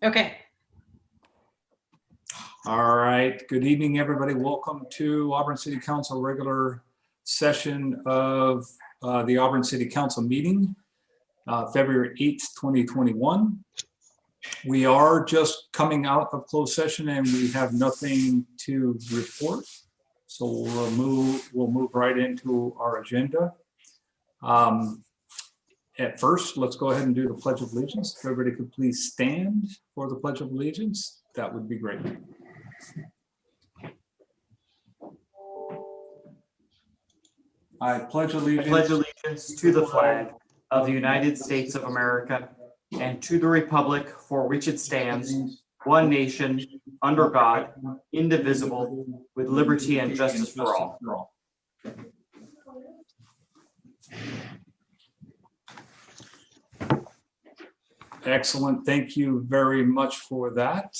Okay. All right. Good evening, everybody. Welcome to Auburn City Council regular session of the Auburn City Council meeting, February 8th, 2021. We are just coming out of closed session and we have nothing to report. So we'll move right into our agenda. At first, let's go ahead and do the Pledge of Allegiance. If everybody could please stand for the Pledge of Allegiance, that would be great. I pledge allegiance to the flag of the United States of America and to the republic for which it stands, one nation, under God, indivisible, with liberty and justice for all. Excellent. Thank you very much for that.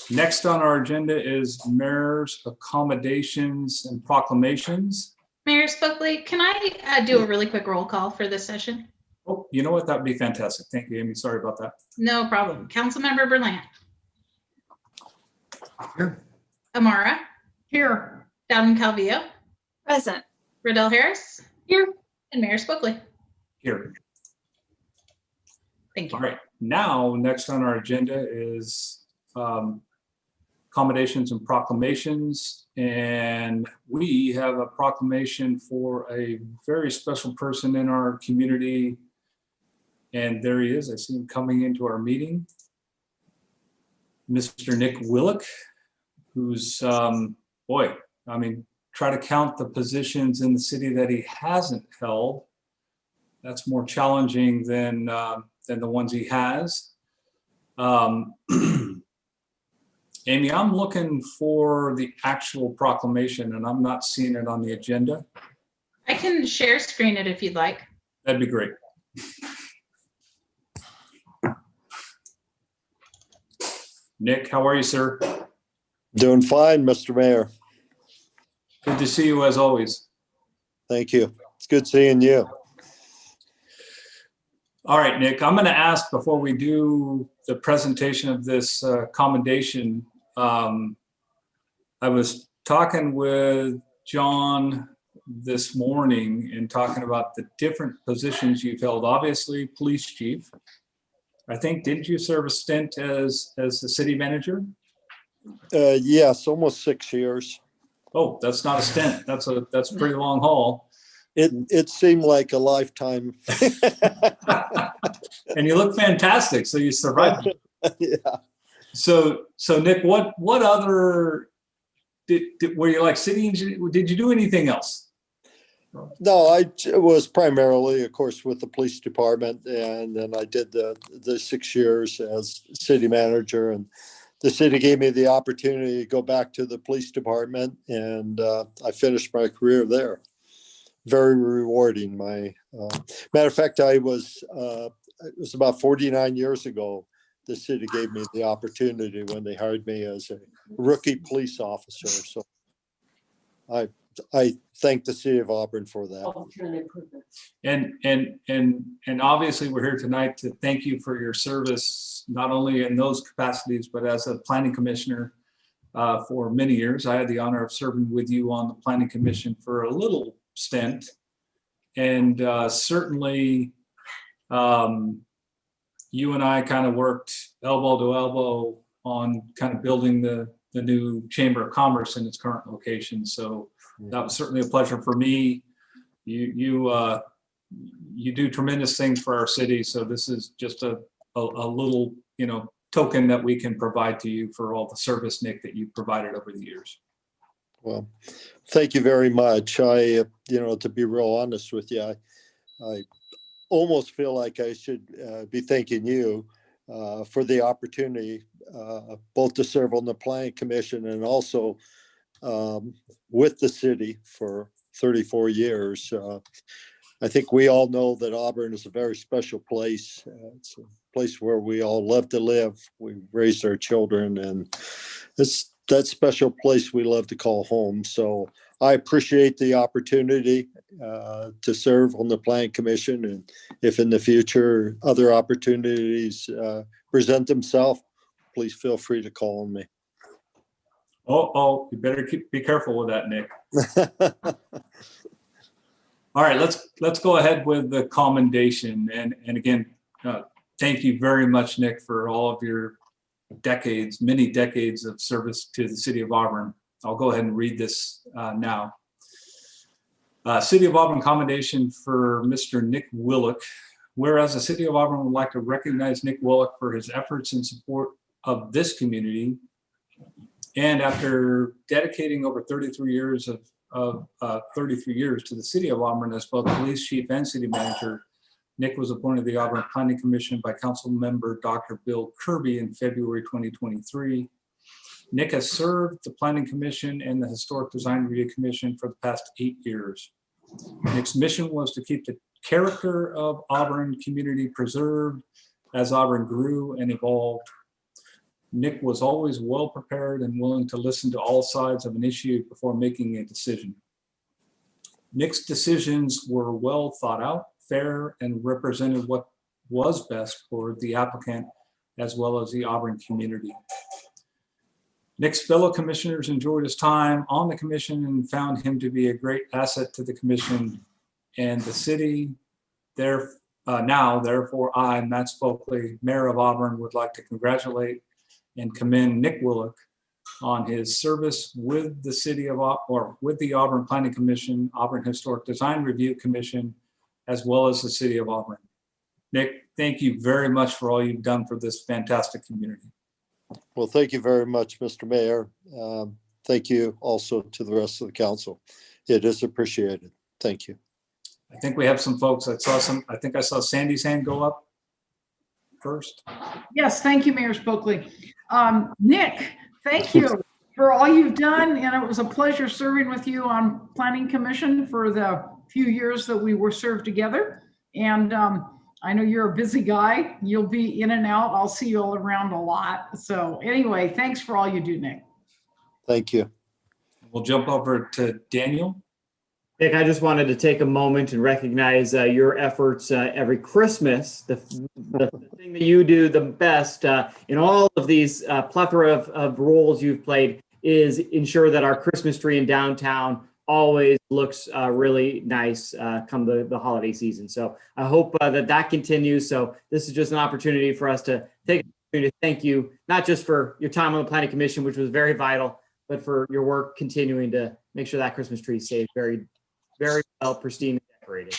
Next on our agenda is mayor's accommodations and proclamations. Mayor Spokely, can I do a really quick roll call for this session? Oh, you know what? That would be fantastic. Thank you, Amy. Sorry about that. No problem. Councilmember Berlant. Here. Amara. Here. Dowden Calvillo. Present. Riddell Harris. Here. And Mayor Spokely. Here. Thank you. All right. Now, next on our agenda is accommodations and proclamations. And we have a proclamation for a very special person in our community. And there he is. I see him coming into our meeting. Mr. Nick Willick, who's, boy, I mean, try to count the positions in the city that he hasn't held. That's more challenging than the ones he has. Amy, I'm looking for the actual proclamation and I'm not seeing it on the agenda. I can share screen it if you'd like. That'd be great. Nick, how are you, sir? Doing fine, Mr. Mayor. Good to see you as always. Thank you. It's good seeing you. All right, Nick, I'm going to ask before we do the presentation of this commendation. I was talking with John this morning and talking about the different positions you've held. Obviously, police chief. I think, didn't you serve a stint as the city manager? Yes, almost 6 years. Oh, that's not a stint. That's a pretty long haul. It seemed like a lifetime. And you look fantastic. So you survived. Yeah. So Nick, what other were you like city engineer? Did you do anything else? No, I was primarily, of course, with the police department, and then I did the 6 years as city manager, and the city gave me the opportunity to go back to the police department, and I finished my career there. Very rewarding. Matter of fact, it was about 49 years ago. The city gave me the opportunity when they hired me as a rookie police officer. So I thank the city of Auburn for that. And obviously we're here tonight to thank you for your service, not only in those capacities, but as a planning commissioner for many years. I had the honor of serving with you on the planning commission for a little stint, and certainly you and I kind of worked elbow to elbow on kind of building the new Chamber of Commerce in its current location. So that was certainly a pleasure for me. You do tremendous things for our city. So this is just a little, token that we can provide to you for all the service, Nick, that you've provided over the years. Well, thank you very much. To be real honest with you, I almost feel like I should be thanking you for the opportunity both to serve on the planning commission and also with the city for 34 years. I think we all know that Auburn is a very special place. It's a place where we all love to live. We raised our children, and it's that special place we love to call home. So I appreciate the opportunity to serve on the Planning Commission, and if in the future other opportunities present themselves, please feel free to call on me. Oh, you better be careful with that, Nick. All right, let's go ahead with the commendation. And again, thank you very much, Nick, for all of your decades, many decades of service to the city of Auburn. I'll go ahead and read this now. City of Auburn commendation for Mr. Nick Willock. Whereas the city of Auburn would like to recognize Nick Willock for his efforts in support of this community. And after dedicating over 33 years to the city of Auburn as both police chief and city manager, Nick was appointed to the Auburn Planning Commission by Council Member Dr. Bill Kirby in February 2023. Nick has served the Planning Commission and the Historic Design Review Commission for the past 8 years. Nick's mission was to keep the character of Auburn community preserved as Auburn grew and evolved. Nick was always well prepared and willing to listen to all sides of an issue before making a decision. Nick's decisions were well thought out, fair, and represented what was best for the applicant as well as the Auburn community. Nick's fellow commissioners enjoyed his time on the commission and found him to be a great asset to the commission and the city. Therefore, I, Matt Spokley, Mayor of Auburn, would like to congratulate and commend Nick Willock on his service with the city of with the Auburn Planning Commission, Auburn Historic Design Review Commission, as well as the city of Auburn. Nick, thank you very much for all you've done for this fantastic community. Well, thank you very much, Mr. Mayor. Thank you also to the rest of the council. It is appreciated. Thank you. I think we have some folks. I think I saw Sandy's hand go up first. Yes, thank you, Mayor Spokley. Nick, thank you for all you've done, and it was a pleasure serving with you on Planning Commission for the few years that we were served together. And I know you're a busy guy. You'll be in and out. I'll see you all around a lot. So anyway, thanks for all you do, Nick. Thank you. We'll jump over to Daniel. Nick, I just wanted to take a moment and recognize your efforts every Christmas. The thing that you do the best in all of these plethora of roles you've played is ensure that our Christmas tree in downtown always looks really nice come the holiday season. So I hope that continues. So this is just an opportunity for us to thank you, not just for your time on the Planning Commission, which was very vital, but for your work continuing to make sure that Christmas tree stays very, very well pristine and decorated.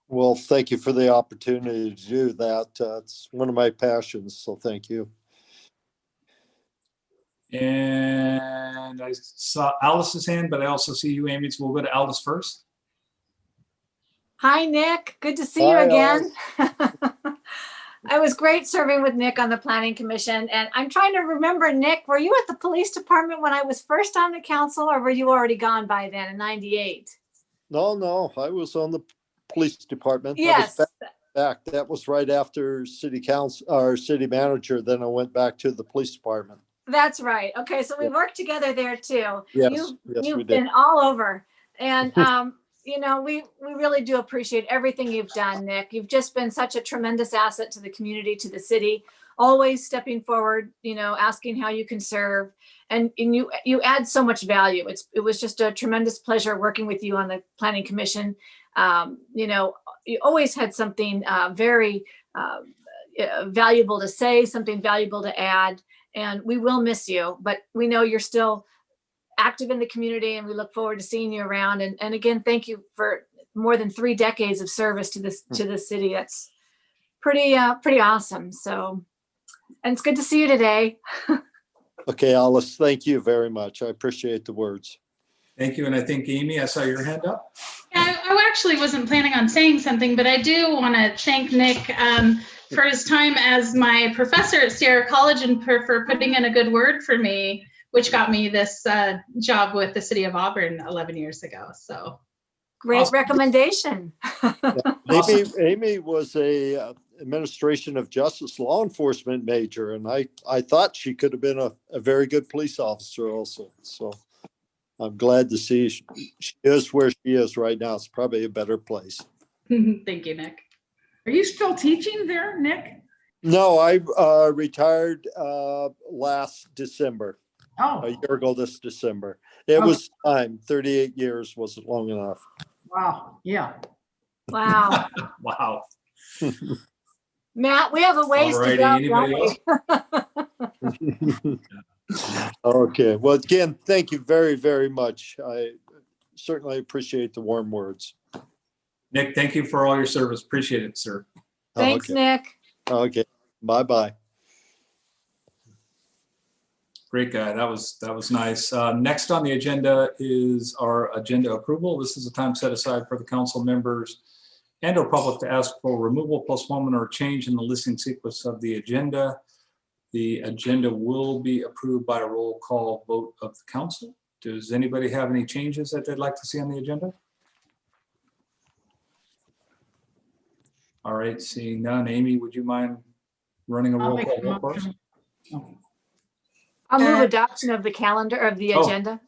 Well, thank you for the opportunity to do that. It's one of my passions, so thank you. And I saw Alice's hand, but I also see you, Amy. So we'll go to Alice first. Hi, Nick. Good to see you again. It was great serving with Nick on the Planning Commission. And I'm trying to remember, Nick, were you at the police department when I was first on the council, or were you already gone by then in '98? No, I was on the police department. Yes. Back. That was right after city council or city manager. Then I went back to the police department. That's right. Okay, so we worked together there too. Yes, you've been all over. And you know, we really do appreciate everything you've done, Nick. You've just been such a tremendous asset to the community, to the city, always stepping forward, you know, asking how you can serve. And you add so much value. It was just a tremendous pleasure working with you on the Planning Commission. You know, you always had something very valuable to say, something valuable to add. And we will miss you, but we know you're still active in the community, and we look forward to seeing you around. And again, thank you for more than 3 decades of service to the city. That's pretty awesome. So, and it's good to see you today. Okay, Alice, thank you very much. I appreciate the words. Thank you. And I think, Amy, I saw your hand up. Yeah, I actually wasn't planning on saying something, but I do want to thank Nick for his time as my professor at Sierra College and for putting in a good word for me, which got me this job with the city of Auburn 11 year ago. So great awesome. Recommendation. Awesome. Amy was a administration of justice law enforcement major, and I thought she could have been a very good police officer also. So I'm glad to see she is where she is right now. It's probably a better place. Thank you, Nick. Are you still teaching there, Nick? No, I retired last December, Oh, a year ago this December. It was time. 38 years wasn't long enough. wow. Yeah. Wow. Wow. Matt, we have a ways to Alrighty, go. anybody don't we? Okay. Well, again, thank you very, very much. I certainly appreciate the warm words. Nick, thank you for all your service. Appreciate it, sir. Thanks, Okay. Nick. Okay. Bye-bye. Great guy. That was nice. Next on the agenda is our agenda approval. This is a time set aside for the council members and or public to ask for removal, postponement, or change in the listing sequence of the agenda. The agenda will be approved by a roll call vote of the council. Does anybody have any changes that they'd like to see on the agenda? All right, seeing none. Amy, would you mind running a I'll roll make call a vote for us? motion. I'll move adoption of the calendar of the Oh. agenda.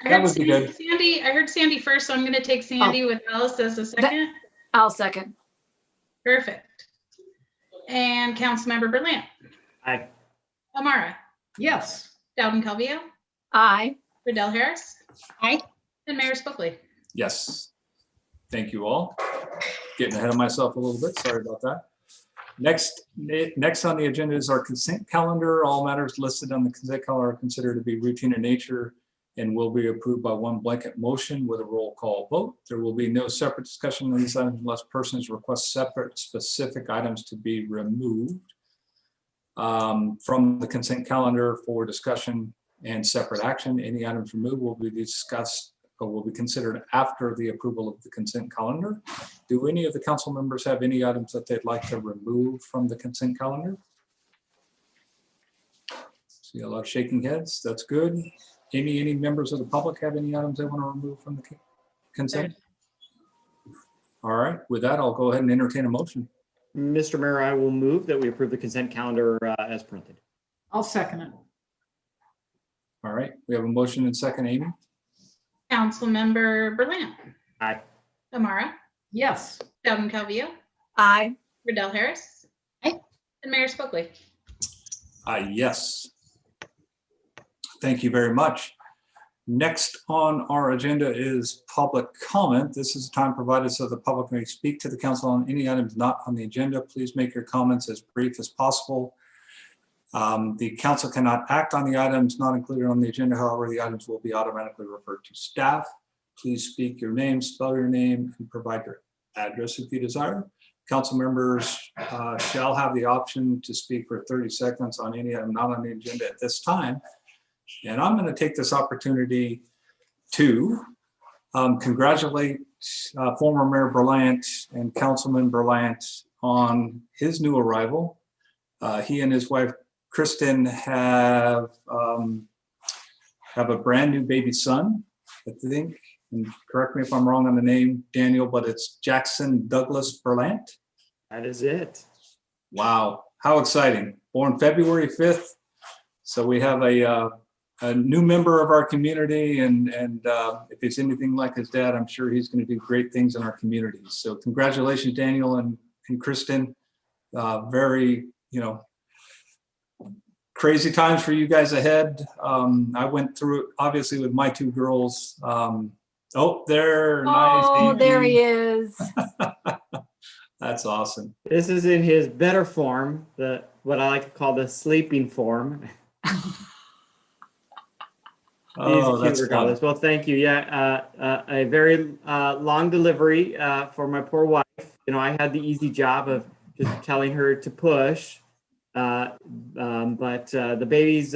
That would be good. I heard Sandy first, so I'm going to take Sandy with Alice as a second. I'll second. Perfect. And Councilmember Berlant. Aye. Amara. Yes. Dowden Calvillo. Aye. Riddell Harris. Aye. And Mayor Spokely. Yes. Thank you all. Getting ahead of myself a little bit. Sorry about that. Next on the agenda is our consent calendar. All matters listed on the consent calendar are considered to be routine in nature and will be approved by one blanket motion with a roll call vote. There will be no separate discussion on these items unless persons request separate specific items to be removed from the consent calendar for discussion and separate action. Any items removed will be discussed or will be considered after the approval of the consent calendar. Do any of the council members have any items that they'd like to remove from the consent calendar? See a lot of shaking heads. That's good. Any members of the public have any items they want to remove from the consent? All right, with that, I'll go ahead and entertain a motion. Mr. Mayor, I will move that we approve the consent calendar as printed. I'll second it. All right, we have a motion and second, Amy. Councilmember Berlant. Aye. Amara. Yes. Dowden Calvillo. Aye. Riddell Harris. Aye. And Mayor Spokely. Yes. Thank you very much. Next on our agenda is public comment. This is a time provided so the public may speak to the council on any items not on the agenda. Please make your comments as brief as possible. The council cannot act on the items not included on the agenda. However, the items will be automatically referred to staff. Please speak your name, spell your name, and provide your address if you desire. Council members shall have the option to speak for 30 seconds on any item not on the agenda at this time. And I'm going to take this opportunity to congratulate former Mayor Berlant and Councilman Berlant on his new arrival. He and his wife, Kristen, have a brand new baby son, I think. And correct me if I'm wrong on the name, Daniel, but it's Jackson Douglas Berlant. That is it. Wow, how exciting. Born February 5th. So we have a new member of our community, and if he's anything like his dad, I'm sure he's going to do great things in our community. So congratulations, Daniel and Kristen. Very, crazy times for you guys ahead. I went through it obviously with my two girls. There, nice. Oh, Amy. there he is. That's awesome. This is in his better form, what I like to call the sleeping form. Oh, that's regardless. Well, thank you. Yeah, a very long delivery for my poor wife. I had the easy job of just telling her to push, but the baby's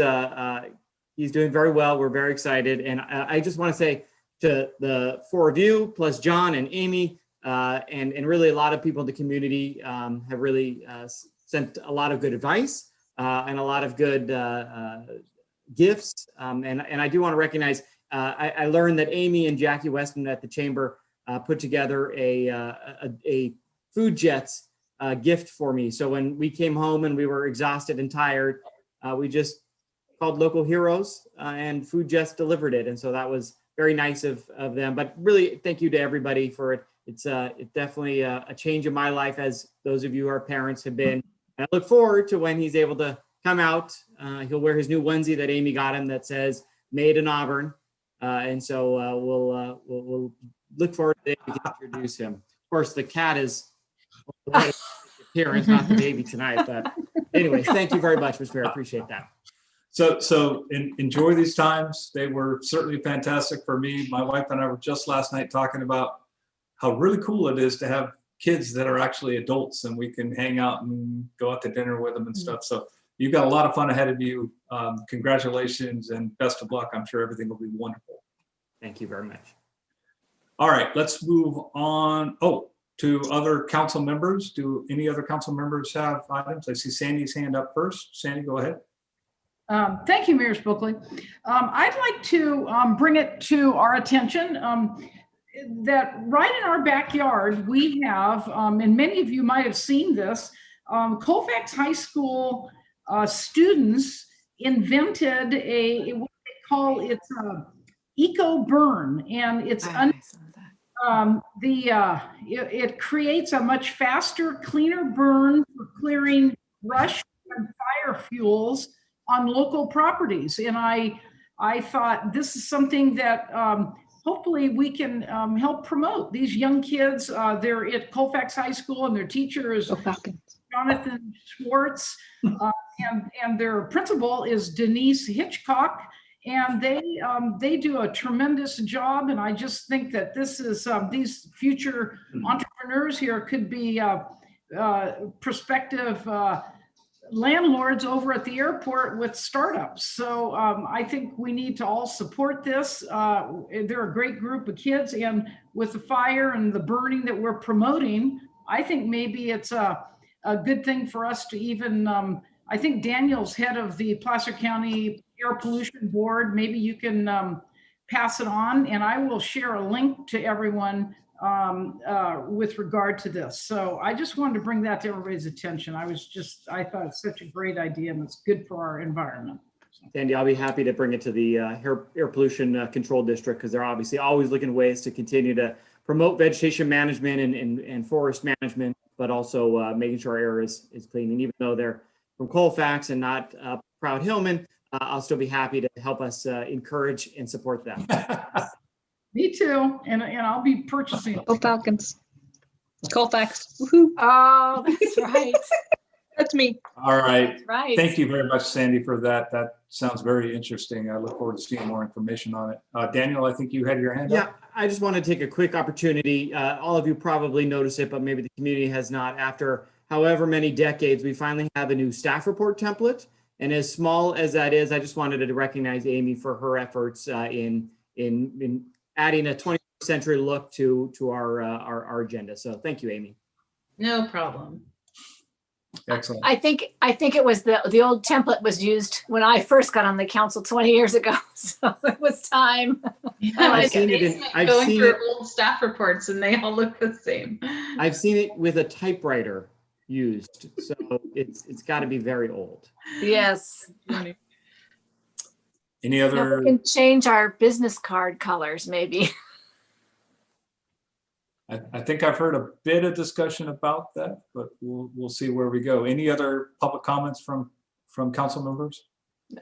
he's doing very well. We're very excited, and I just want to say to the four of you, plus John and Amy, and really a lot of people in the community have really sent a lot of good advice and a lot of good gifts. And I do want to recognize, I learned that Amy and Jackie Weston at the Chamber put together a Food Jets gift for me. So when we came home and we were exhausted and tired, we just called local heroes and Food Jets delivered it. And so that was very nice of them. But really, thank you to everybody for it. It's definitely a change in my life, as those of you who are parents have been. And I look forward to when he's able to come out. He'll wear his new onesie that Amy got him that says "Made in Auburn," and so we'll look forward to introduce him. Of course, the cat is appearance, not the baby tonight. But anyways, thank you very much, Mr. Mayor. I appreciate that. So enjoy these times. They were certainly fantastic for me. My wife and I were just last night talking about how really cool it is to have kids that are actually adults and we can hang out and go out to dinner with them and stuff. So you've got a lot of fun ahead of you. Congratulations and best of luck. I'm sure everything will be wonderful. Thank you very much. All right, let's move on. To other council members. Do any other council members have items? I see Sandy's hand up first. Sandy, go ahead. Thank you, Mayor Spokely. I'd like to bring it to our attention that right in our backyard, we have, and many of you might have seen this, Colfax High School students invented what they call it's eco burn, and it's it creates a much faster, cleaner burn for clearing brush and fire fuels on local properties. And I thought this is something that hopefully we can help promote. These young kids, they're at Colfax High School and their teacher is Jonathan Schwartz, and their principal is Denise Hitchcock. And they do a tremendous job. And I just think that this is these future entrepreneurs here could be prospective landlords over at the airport with startups. So I think we need to all support this. They're a great group of kids, and with the fire and the burning that we're promoting, I think maybe it's a good thing for us to even, I think Daniel's head of the Placer County Air Pollution Board. Maybe you can pass it on, and I will share a link to everyone with regard to this. So I just wanted to bring that to everybody's attention. I thought it's such a great idea, and it's good for our environment. Sandy, I'll be happy to bring it to the air pollution control district, because they're obviously always looking ways to continue to promote vegetation management and forest management, but also making sure our air is clean. And even though they're from Colfax and not Proud Hillman, I'll still be happy to help us encourage and support them. Me too, and I'll be purchasing. Go Falcons. Colfax. Woohoo. Oh, that's right. That's me. All right. That's right. Thank you very much, Sandy, for that. That sounds very interesting. I look forward to seeing more information on it. Daniel, I think you had your hand up. Yeah, I just want to take a quick opportunity. All of you probably noticed it, but maybe the community has not. After however many decades, we finally have a new staff report template. And as small as that is, I just wanted to recognize Amy for her efforts in adding a 21st century look to our agenda. So thank you, Amy. No problem. Excellent. I think it was the old template was used when I first got on the council 20 years ago. So it was time. Yeah, I've seen going through it. old staff reports and they all look the same. I've seen it with a typewriter used. So it's got to be very old. Yes. Any Now other? we can change our business card colors, maybe. I think I've heard a bit of discussion about that, but we'll see where we go. Any other public comments from council members? No.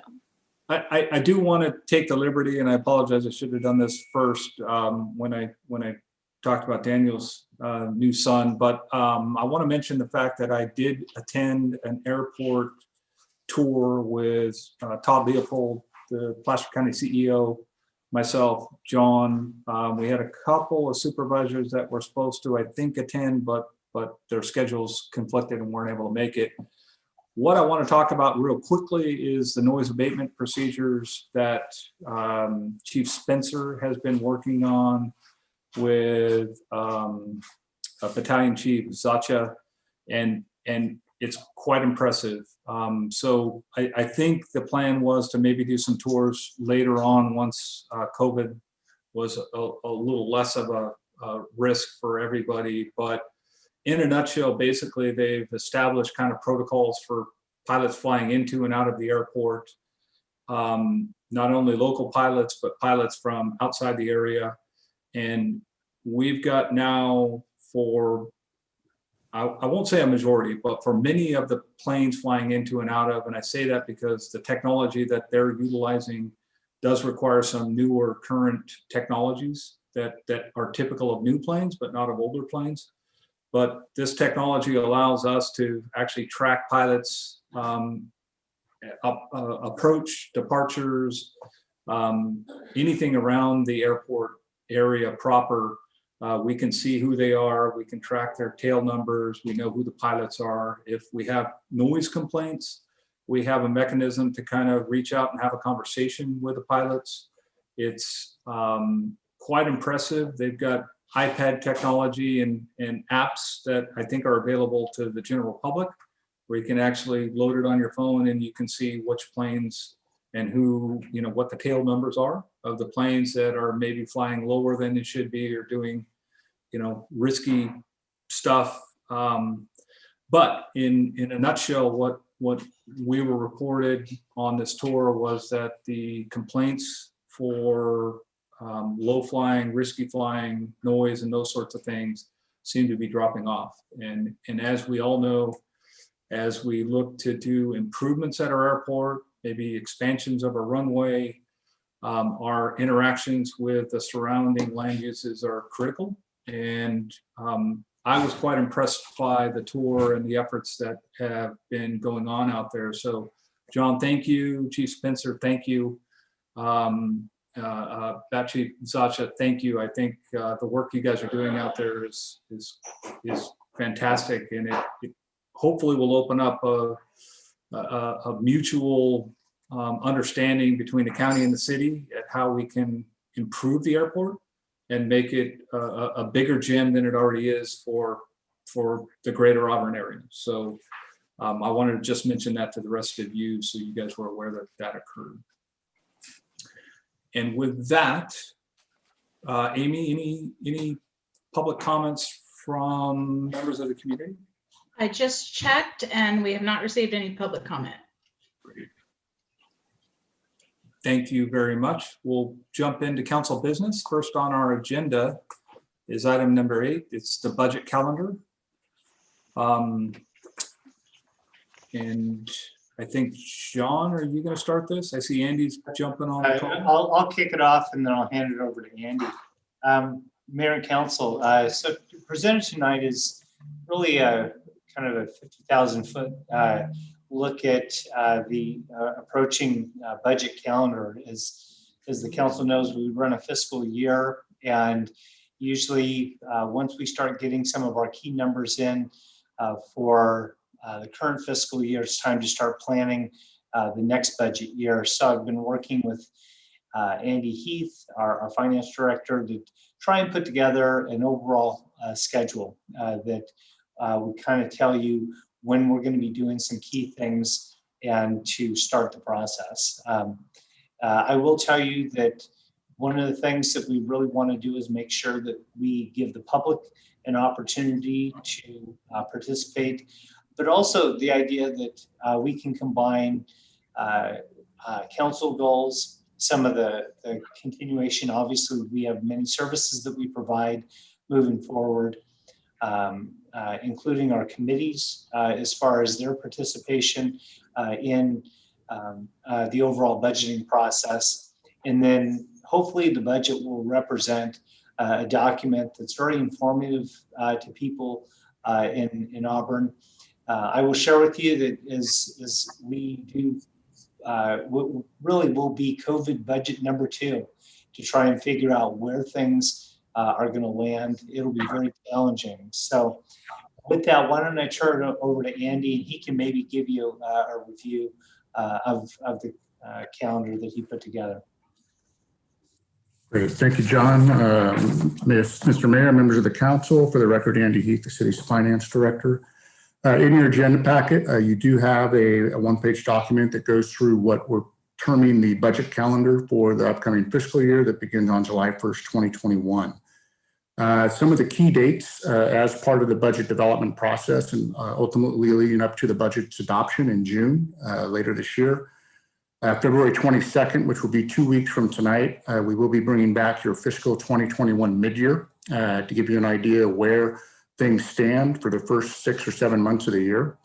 I do want to take the liberty, and I apologize, I should have done this first when I talked about Daniel's new son, but I want to mention the fact that I did attend an airport tour with Todd Leopold, the Placer County CEO, myself, John. We had a couple of supervisors that were supposed to, I think, attend, but their schedules conflicted and weren't able to make it. What I want to talk about real quickly is the noise abatement procedures that Chief Spencer has been working on with Battalion Chief Zacha, and it's quite impressive. So I think the plan was to maybe do some tours later on once COVID was a little less of a risk for everybody. But in a nutshell, basically they've established kind of protocols for pilots flying into and out of the airport. not only local pilots, but pilots from outside the area. And we've got now for, I won't say a majority, but for many of the planes flying into and out of, and I say that because the technology that they're utilizing does require some newer current technologies that are typical of new planes, but not of older planes. But this technology allows us to actually track pilots, approach, departures, anything around the airport area proper. We can see who they are. We can track their tail numbers. We know who the pilots are. If we have noise complaints, we have a mechanism to kind of reach out and have a conversation with the pilots. It's quite impressive. They've got iPad technology and apps that I think are available to the general public, where you can actually load it on your phone and you can see which planes and who, what the tail numbers are of the planes that are maybe flying lower than they should be or doing, risky stuff. But in a nutshell, what we were reported on this tour was that the complaints for low flying, risky flying, noise, and those sorts of things seem to be dropping off. And as we all know, as we look to do improvements at our airport, maybe expansions of our runway, our interactions with the surrounding land uses are critical. And I was quite impressed by the tour and the efforts that have been going on out there. So John, thank you. Chief Spencer, thank you. Batchi Zacha, thank you. I think the work you guys are doing out there is fantastic, and it hopefully will open up a mutual understanding between the county and the city at how we can improve the airport and make it a bigger gym than it already is for the greater Auburn area. So I wanted to just mention that to the rest of you so you guys were aware that that occurred. And with that, Amy, any public comments from members of the community? I just checked and we have not received any public comment. Great. Thank you very much. We'll jump into council business. First on our agenda is item number 8. It's the budget calendar. And I think, Sean, are you going to start this? I see Andy's jumping on the call. I'll kick it off and then I'll hand it over to Andy. Mayor and Council, so presented tonight is really a kind of a 50,000 foot look at the approaching budget calendar. As the council knows, we run a fiscal year, and usually once we start getting some of our key numbers in for the current fiscal year, it's time to start planning the next budget year. So I've been working with Andy Heath, our finance director, to try and put together an overall schedule that would kind of tell you when we're going to be doing some key things and to start the process. I will tell you that one of the things that we really want to do is make sure that we give the public an opportunity to participate, but also the idea that we can combine council goals, some of the continuation. Obviously, we have many services that we provide moving forward, including our committees as far as their participation in the overall budgeting process. And then hopefully the budget will represent a document that's very informative to people in Auburn. I will share with you that as we do, really will be COVID budget number 2 to try and figure out where things are going to land. It'll be very challenging. So with that, why don't I turn it over to Andy, and he can maybe give you a review of the calendar that he put together. Great. Thank you, John. Mr. Mayor, members of the council, for the record, Andy Heath, the city's finance director. In your agenda packet, you do have a one-page document that goes through what we're terming the budget calendar for the upcoming fiscal year that begins on July 1st, 2021. Some of the key dates as part of the budget development process and ultimately leading up to the budget's adoption in June later this year. February 22nd, which will be 2 weeks from tonight, we will be bringing back your fiscal 2021 mid-year to give you an idea where things stand for the first 6 or 7 months of the year.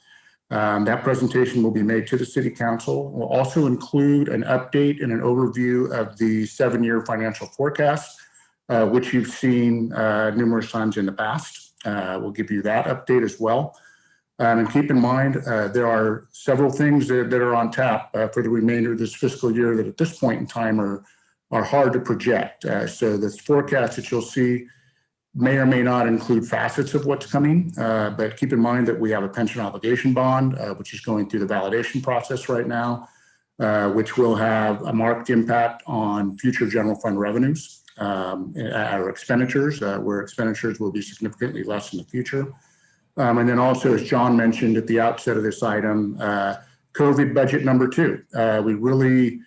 That presentation will be made to the City Council. We'll also include an update and an overview of the 7-year financial forecast, which you've seen numerous times in the past. We'll give you that update as well. And keep in mind, there are several things that are on tap for the remainder of this fiscal year that at this point in time are hard to project. So this forecast that you'll see may or may not include facets of what's coming, but keep in mind that we have a pension obligation bond, which is going through the validation process right now, which will have a marked impact on future general fund revenues, our expenditures, where expenditures will be significantly less in the future. And then also, as John mentioned at the outset of this item, COVID budget number 2. We really,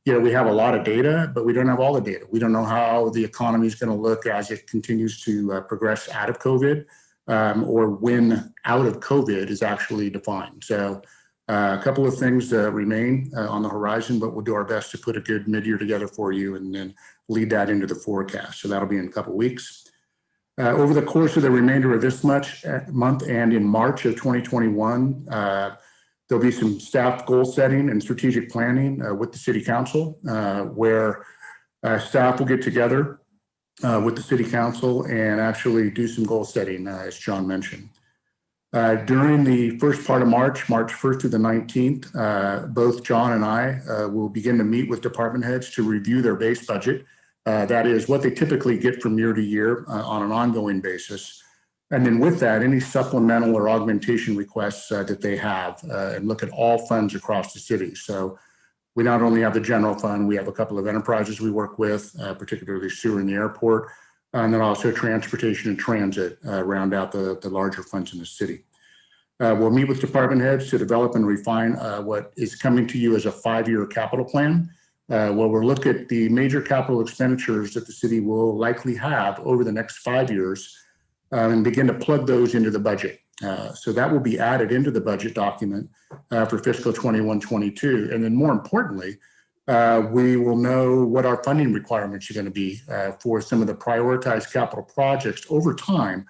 we have a lot of data, but we don't have all the data. We don't know how the economy is going to look as it continues to progress out of COVID, or when out of COVID is actually defined. So a couple of things remain on the horizon, but we'll do our best to put a good mid-year together for you and then lead that into the forecast. So that'll be in a couple of weeks. Over the course of the remainder of this month and in March of 2021, there'll be some staff goal setting and strategic planning with the City Council, where staff will get together with the City Council and actually do some goal setting, as John mentioned. During the first part of March, March 1st through the 19th, both John and I will begin to meet with department heads to review their base budget. That is what they typically get from year to year on an ongoing basis. And then with that, any supplemental or augmentation requests that they have, and look at all funds across the city. So we not only have the general fund, we have a couple of enterprises we work with, particularly sewer and the airport, and then also transportation and transit round out the larger funds in the city. We'll meet with department heads to develop and refine what is coming to you as a 5-year capital plan. Where we'll look at the major capital expenditures that the city will likely have over the next 5 years and begin to plug those into the budget. So that will be added into the budget document for fiscal 21-22. And then more importantly, we will know what our funding requirements are going to be for some of the prioritized capital projects over time,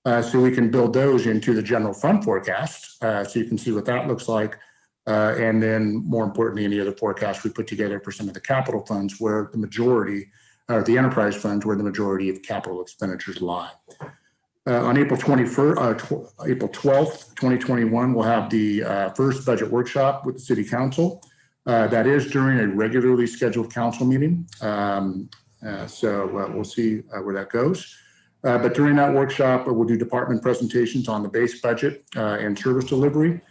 so we can build those into the general fund forecast, so you can see what that looks like. And then more importantly, any other forecasts we put together for some of the capital funds where the majority, or the enterprise funds where the majority of capital expenditures lie. On April 12th, 2021, we'll have the first budget workshop with the City Council. That is during a regularly scheduled council meeting. So we'll see where that goes. But during that workshop, we'll do department presentations on the base budget and service delivery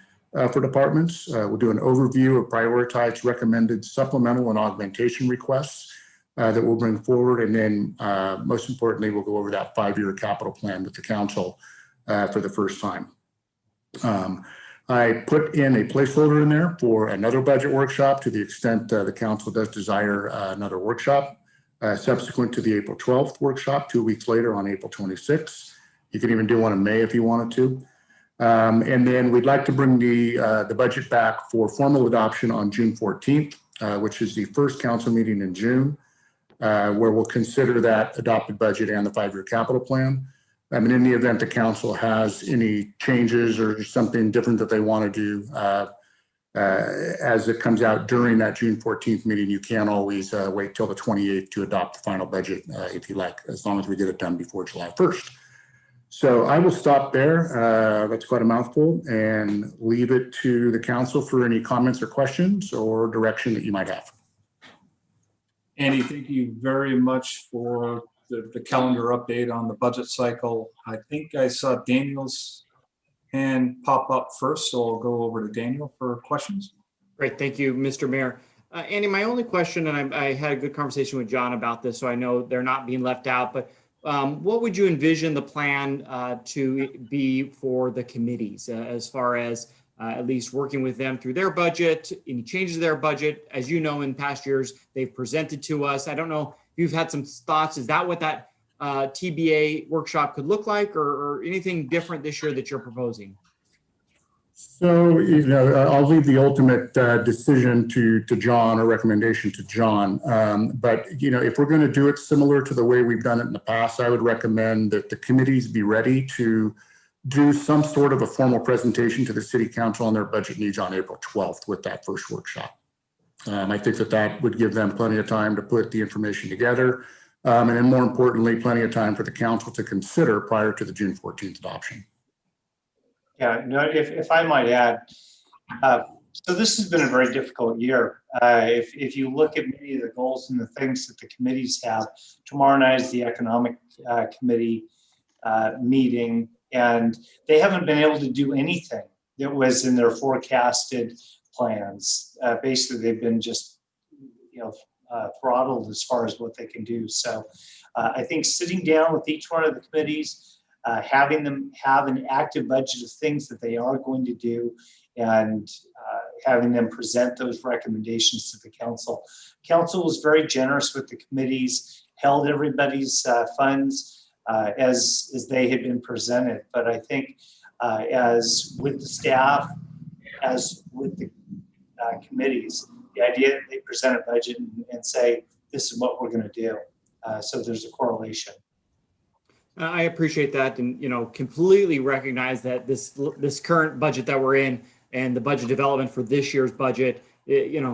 for departments. We'll do an overview of prioritized recommended supplemental and augmentation requests that we'll bring forward. And then most importantly, we'll go over that 5-year capital plan with the council for the first time. I put in a placeholder in there for another budget workshop to the extent the council does desire another workshop subsequent to the April 12th workshop, 2 weeks later on April 26th. You can even do one in May if you wanted to. And then we'd like to bring the budget back for formal adoption on June 14th, which is the first council meeting in June, where we'll consider that adopted budget and the 5-year capital plan. I mean, in the event the council has any changes or something different that they want to do as it comes out during that June 14th meeting, you can always wait till the 28th to adopt the final budget if you like, as long as we get it done before July 1st. So I will stop there. That's quite a mouthful, and leave it to the council for any comments or questions or direction that you might have. Andy, thank you very much for the calendar update on the budget cycle. I think I saw Daniel's hand pop up first, so I'll go over to Daniel for questions. Great, thank you, Mr. Mayor. Andy, my only question, and I had a good conversation with John about this, so I know they're not being left out, but what would you envision the plan to be for the committees as far as at least working with them through their budget, any changes to their budget? As you know, in past years, they've presented to us. I don't know if you've had some thoughts. Is that what that TBA workshop could look like, or anything different this year that you're proposing? So, I'll leave the ultimate decision to John, or recommendation to John. But, if we're going to do it similar to the way we've done it in the past, I would recommend that the committees be ready to do some sort of a formal presentation to the city council on their budget needs on April 12th with that first workshop. I think that would give them plenty of time to put the information together. And then more importantly, plenty of time for the council to consider prior to the June 14th adoption. Yeah, no, if I might add, so this has been a very difficult year. If you look at many of the goals and the things that the committees have, tomorrow night is the economic committee meeting, and they haven't been able to do anything that was in their forecasted plans. Basically, they've been just, throttled as far as what they can do. So I think sitting down with each one of the committees, having them have an active budget of things that they are going to do, and having them present those recommendations to the council. Council was very generous with the committees, held everybody's funds as they had been presented. But I think as with the staff, as with the committees, the idea that they present a budget and say, this is what we're going to do. So there's a correlation. I appreciate that, and completely recognize that this current budget that we're in and the budget development for this year's budget,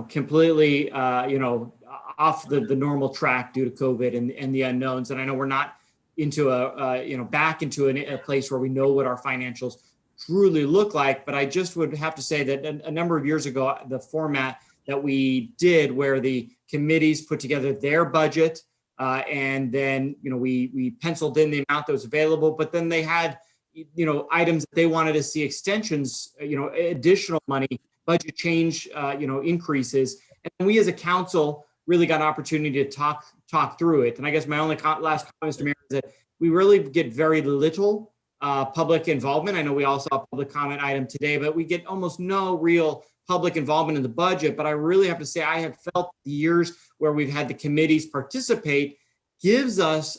completely off the normal track due to COVID and the unknowns. And I know we're not into back into a place where we know what our financials truly look like. But I just would have to say that a number of years ago, the format that we did, where the committees put together their budget, and then, we penciled in the amount that was available, but then they had, items that they wanted to see extensions, additional money, budget change, increases. And we as a council really got an opportunity to talk through it. And I guess my only last comment, Mr. Mayor, is that we really get very little public involvement. I know we all saw a public comment item today, but we get almost no real public involvement in the budget. But I really have to say, I have felt the years where we've had the committees participate gives us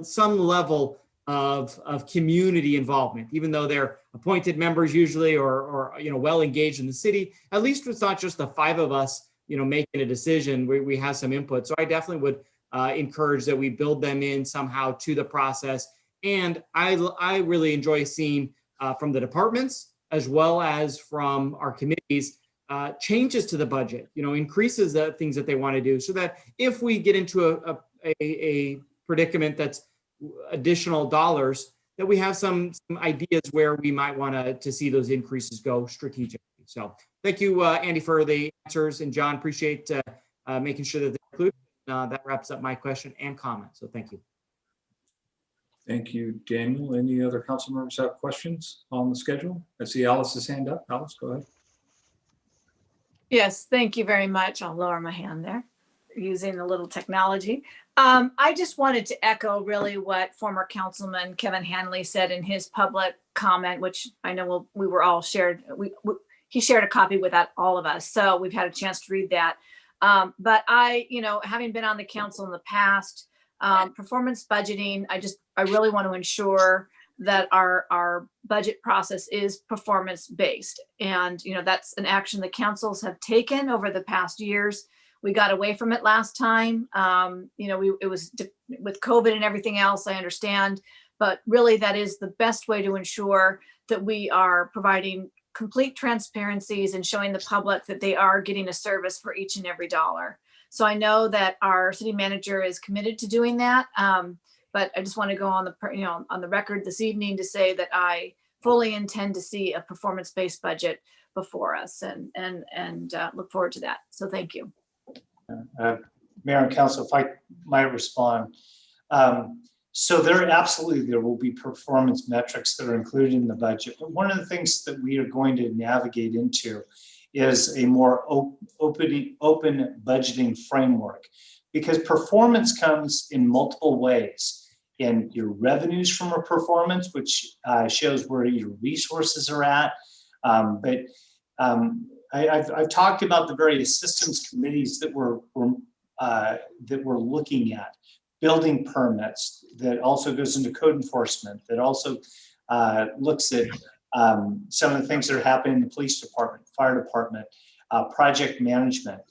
some level of community involvement, even though they're appointed members usually, or well engaged in the city. At least it's not just the five of us, making a decision. We have some input. So I definitely would encourage that we build them in somehow to the process. And I really enjoy seeing from the departments as well as from our committees changes to the budget, increases the things that they want to do, so that if we get into a predicament that's additional dollars, that we have some ideas where we might want to see those increases go strategically. So thank you, Andy, for the answers, and John, appreciate making sure that they're included. That wraps up my question and comment. So thank you. Thank you, Daniel. Any other council members have questions on the schedule? I see Alice's hand up. Alice, go ahead. Yes, thank you very much. I'll lower my hand there using a little technology. I just wanted to echo really what former Councilman Kevin Hanley said in his public comment, which I know we were all shared. He shared a copy with all of us, so we've had a chance to read that. But I, having been on the council in the past, performance budgeting, I really want to ensure that our budget process is performance based. And, that's an action the councils have taken over the past years. We got away from it last time. It was with COVID and everything else, I understand, but really that is the best way to ensure that we are providing complete transparencies and showing the public that they are getting a service for each and every dollar. So I know that our city manager is committed to doing that. But I just want to go on the record this evening to say that I fully intend to see a performance-based budget before us, and look forward to that. So thank you. Mayor and Council, if I might respond. So there will be performance metrics that are included in the budget. But one of the things that we are going to navigate into is a more open budgeting framework, because performance comes in multiple ways. In your revenues from a performance, which shows where your resources are at. I've talked about the various systems committees that we're looking at. Building permits, that also goes into code enforcement, that also looks at some of the things that are happening in the police department, fire department, project management.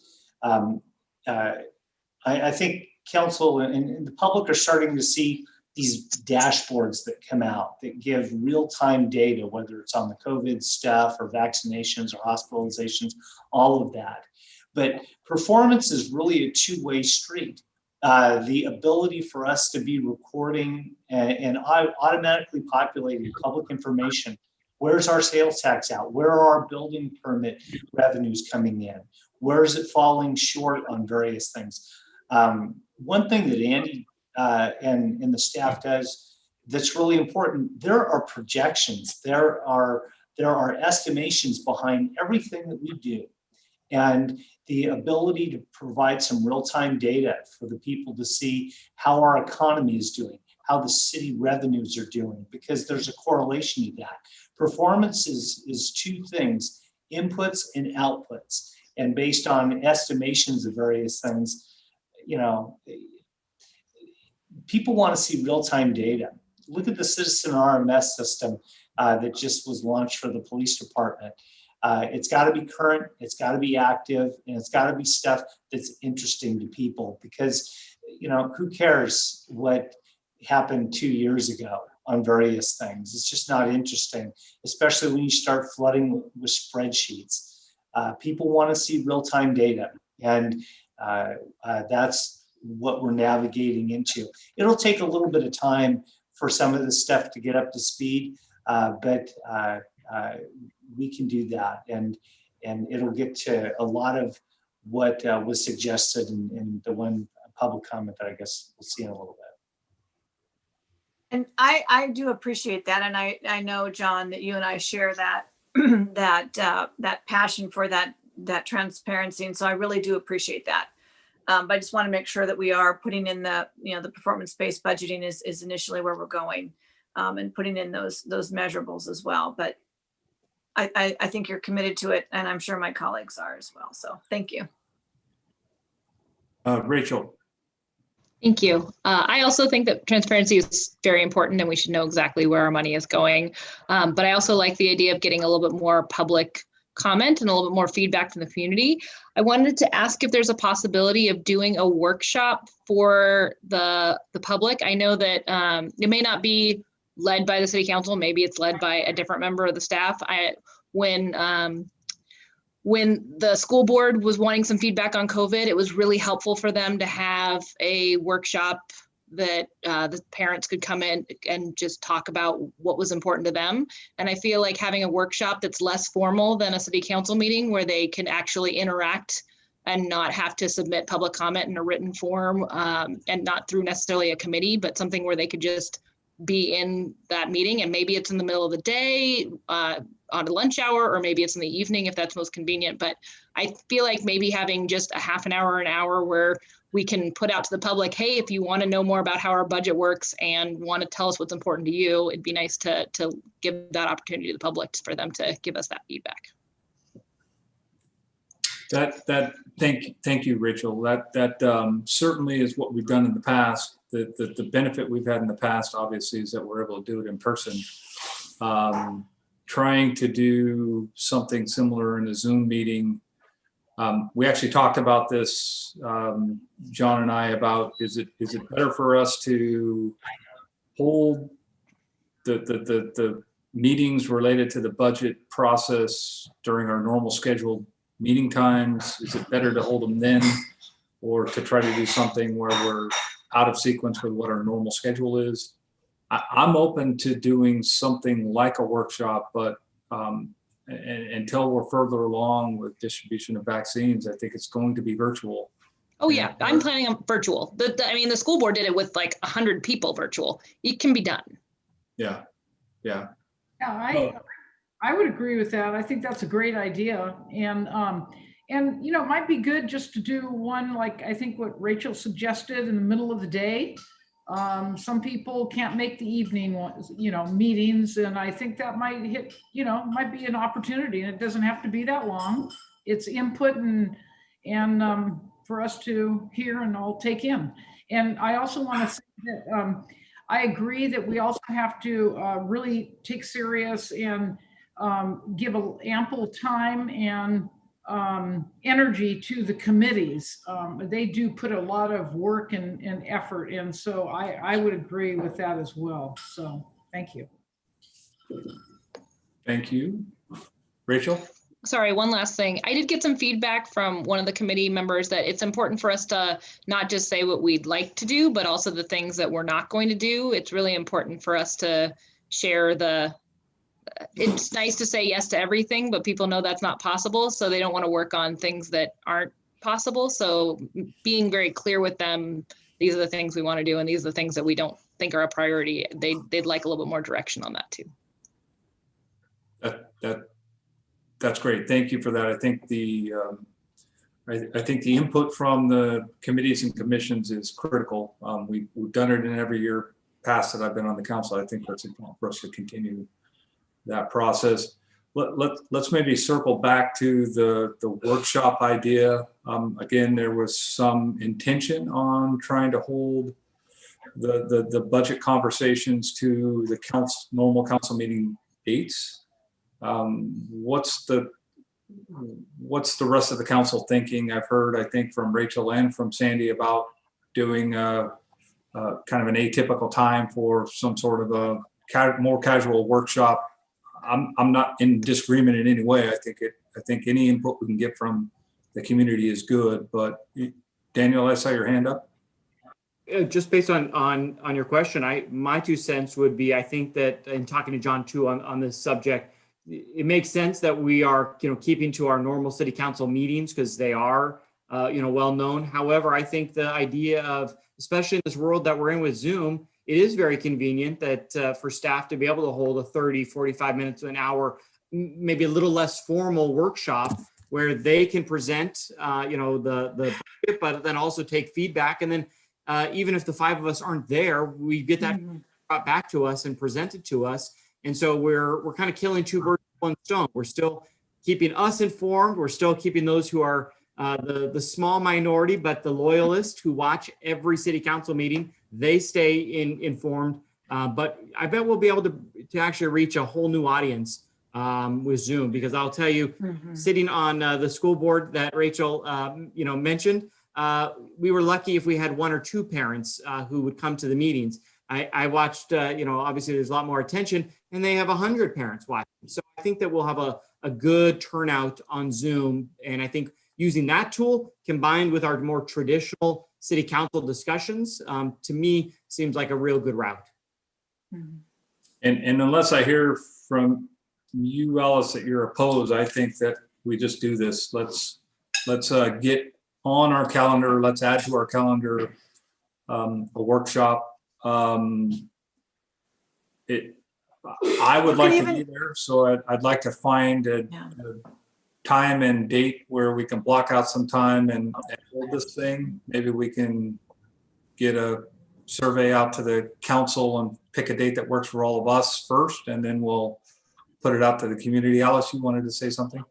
I think council and the public are starting to see these dashboards that come out that give real-time data, whether it's on the COVID stuff or vaccinations or hospitalizations, all of that. But performance is really a two-way street. The ability for us to be recording and automatically populating public information. Where's our sales tax out? Where are our building permit revenues coming in? Where is it falling short on various things? One thing that Andy and the staff does that's really important, there are projections, there are estimations behind everything that we do. And the ability to provide some real-time data for the people to see how our economy is doing, how the city revenues are doing, because there's a correlation to that. Performance is two things, inputs and outputs. And based on estimations of various things, you know, people want to see real-time data. Look at the citizen RMS system that just was launched for the police department. It's got to be current, it's got to be active, and it's got to be stuff that's interesting to people, because, you know, who cares what happened 2 years ago on various things? It's just not interesting, especially when you start flooding with spreadsheets. People want to see real-time data, and that's what we're navigating into. It'll take a little bit of time for some of this stuff to get up to speed, but we can do that, and it'll get to a lot of what was suggested in the one public comment that I guess we'll see in a little bit. And I do appreciate that, and I know, John, that you and I share that that passion for that transparency, and so I really do appreciate that. But I just want to make sure that we are putting in the, you know, the performance-based budgeting is initially where we're going, and putting in those measurables as well. But I think you're committed to it, and I'm sure my colleagues are as well. So thank you. Rachel. Thank you. I also think that transparency is very important and we should know exactly where our money is going. But I also like the idea of getting a little bit more public comment and a little bit more feedback from the community. I wanted to ask if there's a possibility of doing a workshop for the public. I know that it may not be led by the city council, maybe it's led by a different member of the staff. When the school board was wanting some feedback on COVID, it was really helpful for them to have a workshop that the parents could come in and just talk about what was important to them. And I feel like having a workshop that's less formal than a city council meeting, where they can actually interact and not have to submit public comment in a written form, and not through necessarily a committee, but something where they could just be in that meeting. And maybe it's in the middle of the day, on a lunch hour, or maybe it's in the evening if that's most convenient. But I feel like maybe having just a half an hour where we can put out to the public, hey, if you want to know more about how our budget works and want to tell us what's important to you, it'd be nice to give that opportunity to the public for them to give us that feedback. Thank you, Rachel. That certainly is what we've done in the past. The benefit we've had in the past, obviously, is that we're able to do it in person. Trying to do something similar in a Zoom meeting. We actually talked about this, John and I, about is it better for us to hold the meetings related to the budget process during our normal scheduled meeting times? Is it better to hold them then, or to try to do something where we're out of sequence with what our normal schedule is? I'm open to doing something like a workshop, but until we're further along with distribution of vaccines, I think it's going to be virtual. Oh yeah, I'm planning on virtual. I mean, the school board did it with like 100 people virtual. It can be done. Yeah. Yeah, I would agree with that. I think that's a great idea. And you know, it might be good just to do one, like I think what Rachel suggested, in the middle of the day. Some people can't make the evening ones, you know, meetings, and I think that might hit, you know, might be an opportunity, and it doesn't have to be that long. It's input and for us to hear and all take in. And I also want to say that I agree that we also have to really take serious and give ample time and energy to the committees. They do put a lot of work and effort in, so I would agree with that as well. So thank you. Thank you. Rachel? Sorry, one last thing. I did get some feedback from one of the committee members that it's important for us to not just say what we'd like to do, but also the things that we're not going to do. It's really important for us to share it's nice to say yes to everything, but people know that's not possible. So they don't want to work on things that aren't possible. So being very clear with them, these are the things we want to do, and these are the things that we don't think are a priority. They'd like a little bit more direction on that too. That's great. Thank you for that. I think I think the input from the committees and commissions is critical. We've done it in every year past that I've been on the council. I think that's important for us to continue that process. Let's maybe circle back to the workshop idea. Again, there was some intention on trying to hold the budget conversations to the normal council meeting dates. What's the rest of the council thinking? I've heard, I think, from Rachel and from Sandy about doing kind of an atypical time for some sort of a more casual workshop. I'm not in disagreement in any way. I think any input we can get from the community is good. But Daniel, I saw your hand up. Just based on your question, my 2 cents would be, I think that in talking to John too on this subject, it makes sense that we are, keeping to our normal city council meetings because they are, well known. However, I think the idea of, especially in this world that we're in with Zoom, it is very convenient that for staff to be able to hold a 30, 45 minutes to an hour, maybe a little less formal workshop where they can present, the budget, but then also take feedback. And then even if the 5 of us aren't there, we get that brought back to us and presented to us. And so we're kind of killing 2 birds with 1 stone. We're still keeping us informed. We're still keeping those who are the small minority, but the loyalists who watch every city council meeting, they stay informed. But I bet we'll be able to actually reach a whole new audience with Zoom, because I'll tell you, sitting on the school board that Rachel, mentioned, we were lucky if we had 1 or 2 parents who would come to the meetings. I watched, obviously there's a lot more attention, and they have 100 parents watching. So I think that we'll have a good turnout on Zoom. And I think using that tool combined with our more traditional city council discussions, to me, seems like a real good route. And unless I hear from you, Alice, that you're opposed, I think that we just do this. Let's get on our calendar. Let's add to our calendar a workshop. I would like to be there, so I'd like to find a time and date where we can block out some time and hold this thing. Maybe we can get a survey out to the council and pick a date that works for all of us first, and then we'll put it out to the community. Alice, you wanted to say something?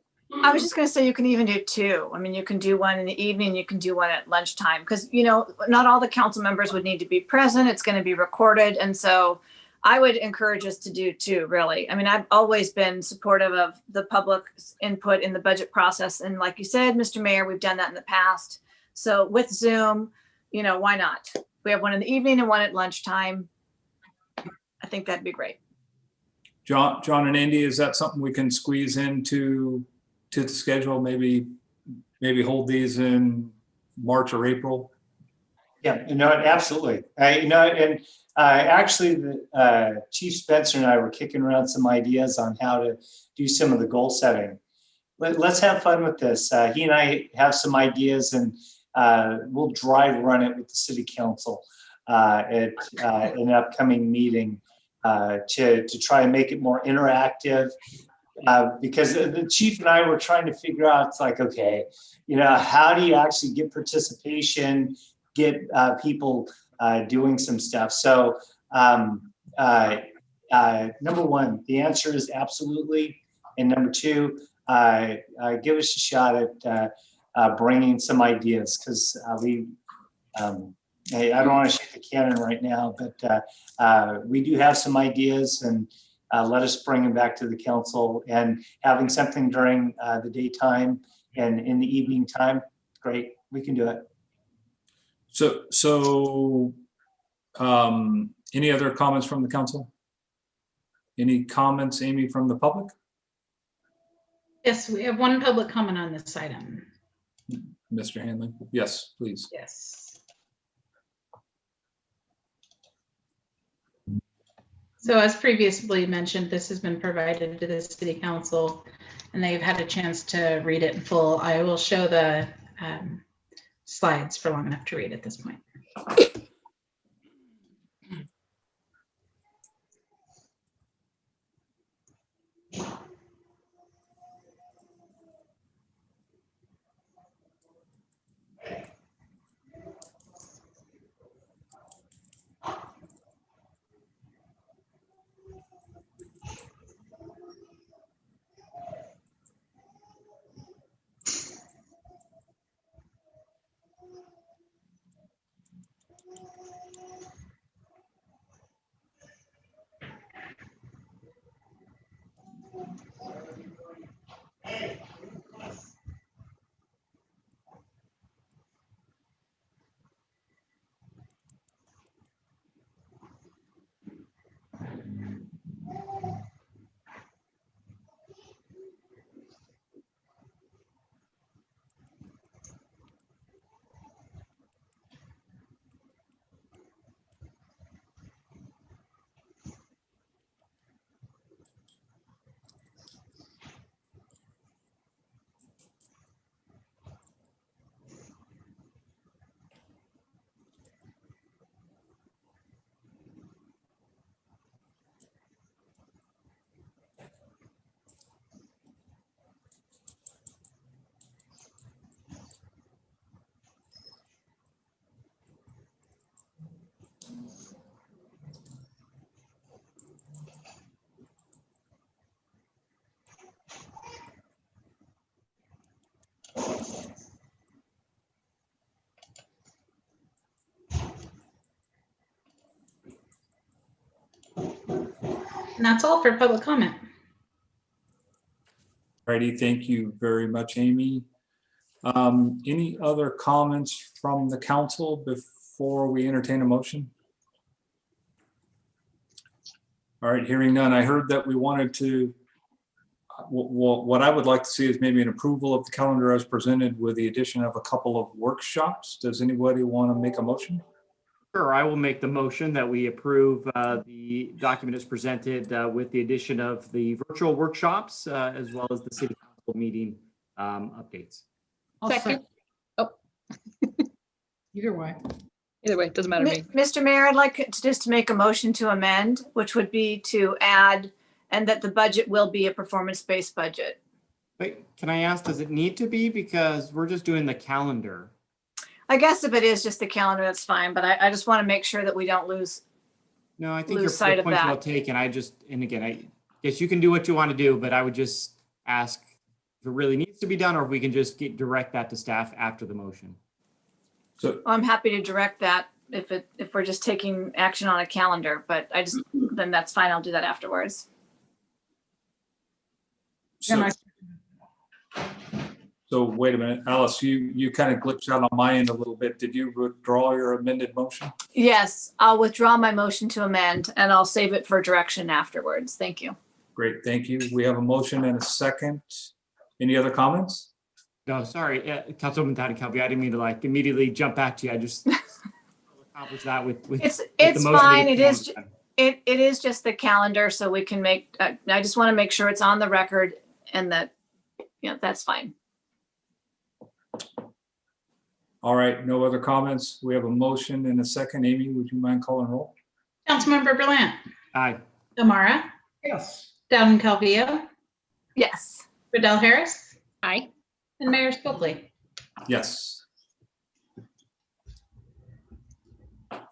I was just going to say you can even do 2. I mean, you can do 1 in the evening, you can do 1 at lunchtime, because, not all the council members would need to be present. It's going to be recorded. And so I would encourage us to do 2, really. I mean, I've always been supportive of the public's input in the budget process. And like you said, Mr. Mayor, we've done that in the past. So with Zoom, why not? We have 1 in the evening and 1 at lunchtime. I think that'd be great. John and Andy, is that something we can squeeze into the schedule? Maybe hold these in March or April? Yeah, absolutely. Actually, Chief Spencer and I were kicking around some ideas on how to do some of the goal setting. Let's have fun with this. He and I have some ideas, and we'll run it with the city council at an upcoming meeting to try and make it more interactive. Because the chief and I were trying to figure out, it's like, okay, how do you actually get participation, get people doing some stuff? So number 1, the answer is absolutely. And number 2, give us a shot at bringing some ideas, because I don't want to shoot the cannon right now, but we do have some ideas, and let us bring them back to the council, and having something during the daytime and in the evening time, great, we can do it. So any other comments from the council? Any comments, Amy, from the public? Yes, we have one public comment on this item. Mr. Hanley? Yes, please. Yes. So as previously mentioned, this has been provided to the city council and they've had a chance to read it in full. I will show the slides for long enough to read at this point. And that's all for public comment. Alrighty, thank you very much, Amy. Any other comments from the council before we entertain a motion? All right, hearing none. I heard that we wanted to, what I would like to see is maybe an approval of the calendar as presented with the addition of a couple of workshops. Does anybody want to make a motion? Sure, I will make the motion that we approve the document as presented with the addition of the virtual workshops as well as the city council meeting updates. I'll Second. Oh, Either way. either way, doesn't matter to me. Mr. Mayor, I'd like to just make a motion to amend, which would be to add, and that the budget will be a performance-based budget. Wait, can I ask, does it need to be? Because we're just doing the calendar. I guess if it is just the calendar, that's fine, but I just want to make sure that we don't lose. No, I think your Lose sight of point's well that. taken. And again, I guess you can do what you want to do, but I would just ask if it really needs to be done, or if we can just direct that to staff after the motion. So, I'm happy to direct that if we're just taking action on a calendar, but then that's fine. I'll do that afterwards. so, so wait a minute, Alice, you kind of glitched out on my end a little bit. Did you withdraw your amended motion? Yes, I'll withdraw my motion to amend and I'll save it for direction afterwards. Thank you. Great, thank you. We have a motion and a second. Any other comments? No, sorry, Councilwoman Tadikabi, I didn't mean to like immediately jump back to you. I just accomplish that with It's the motion to fine. get It is. the calendar done. It is just the calendar, so we can make, I just want to make sure it's on the record and that, that's fine. All right, no other comments. We have a motion and a second. Amy, would you mind calling roll? Councilmember Berlant, Aye. Amara, Yes. Dowden Calvillo, Yes. Riddell Harris, Aye. and Mayor Spokely. Yes.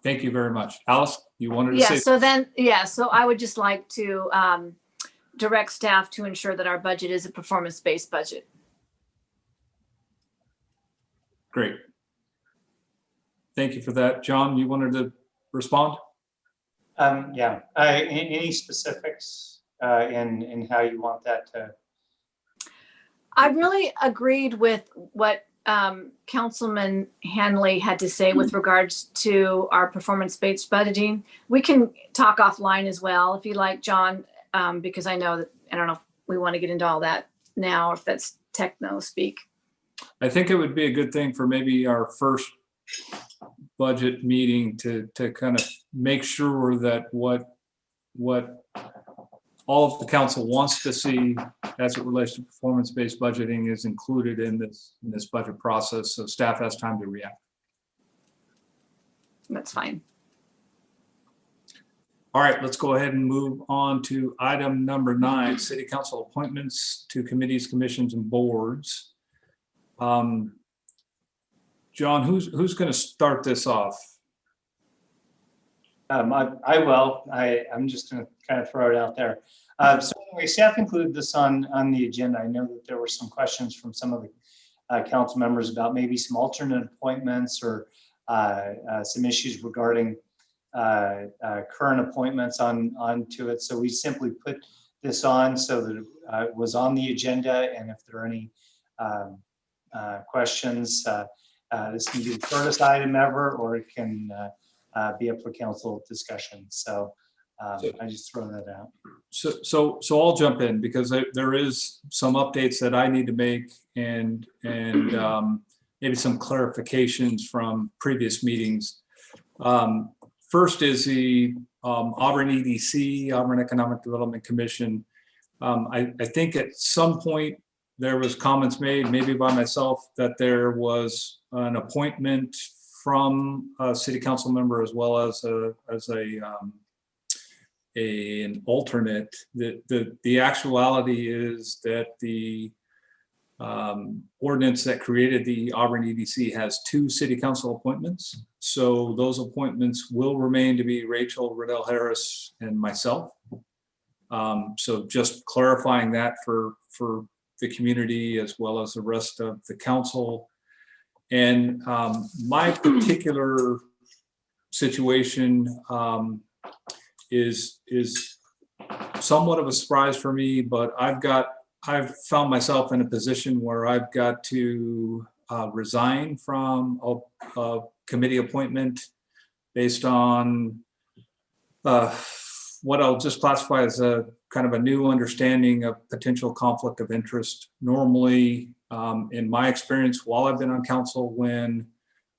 Thank you very much. Alice, you wanted to Yeah, say? so I would just like to direct staff to ensure that our budget is a performance-based budget. Great. Thank you for that. John, you wanted to respond? Yeah, any specifics and how you want that to. I really agreed with what Councilman Hanley had to say with regards to our performance-based budgeting. We can talk offline as well if you like, John, because I know that, I don't know if we want to get into all that now or if that's techno speak. I think it would be a good thing for maybe our first budget meeting to kind of make sure that what all of the council wants to see as it relates to performance-based budgeting is included in this budget process, so staff has time to react. That's fine. All right, let's go ahead and move on to item number 9, city council appointments to committees, commissions, and boards. John, who's going to start this off? I will. I'm just going to kind of throw it out there. So anyway, staff included this on the agenda. I know that there were some questions from some of the council members about maybe some alternate appointments or some issues regarding current appointments onto it. So we simply put this on so that it was on the agenda, and if there are any questions, this can be the shortest item ever, or it can be up for council discussion. So I just throw that out. So I'll jump in because there is some updates that I need to make and maybe some clarifications from previous meetings. First is the Auburn EDC, Auburn Economic Development Commission. I think at some point there was comments made, maybe by myself, that there was an appointment from a city council member as well as an alternate. The actuality is that the ordinance that created the Auburn EDC has 2 city council appointments. So those appointments will remain to be Rachel Riddell Harris and myself. So just clarifying that for the community as well as the rest of the council. And my particular situation is somewhat of a surprise for me, but I've found myself in a position where I've got to resign from a committee appointment based on what I'll just classify as a kind of a new understanding of potential conflict of interest. Normally, in my experience, while I've been on council, when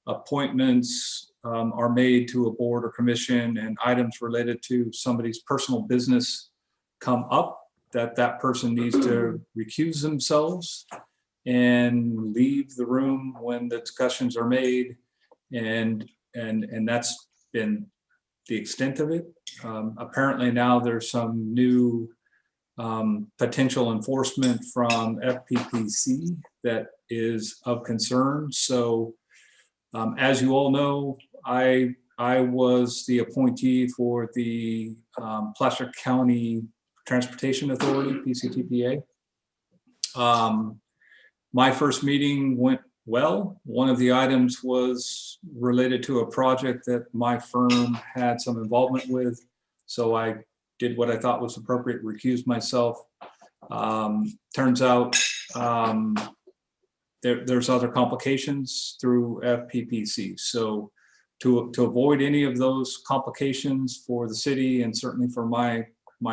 appointments are made to a board or commission and items related to somebody's personal business come up, that person needs to recuse themselves and leave the room when the discussions are made, and that's been the extent of it. Apparently now there's some new potential enforcement from FPPC that is of concern. So as you all know, I was the appointee for the Placer County Transportation Authority, PCTPA. My first meeting went well. One of the items was related to a project that my firm had some involvement with. So I did what I thought was appropriate, recused myself. Turns out there's other complications through FPPC. So to avoid any of those complications for the city and certainly for my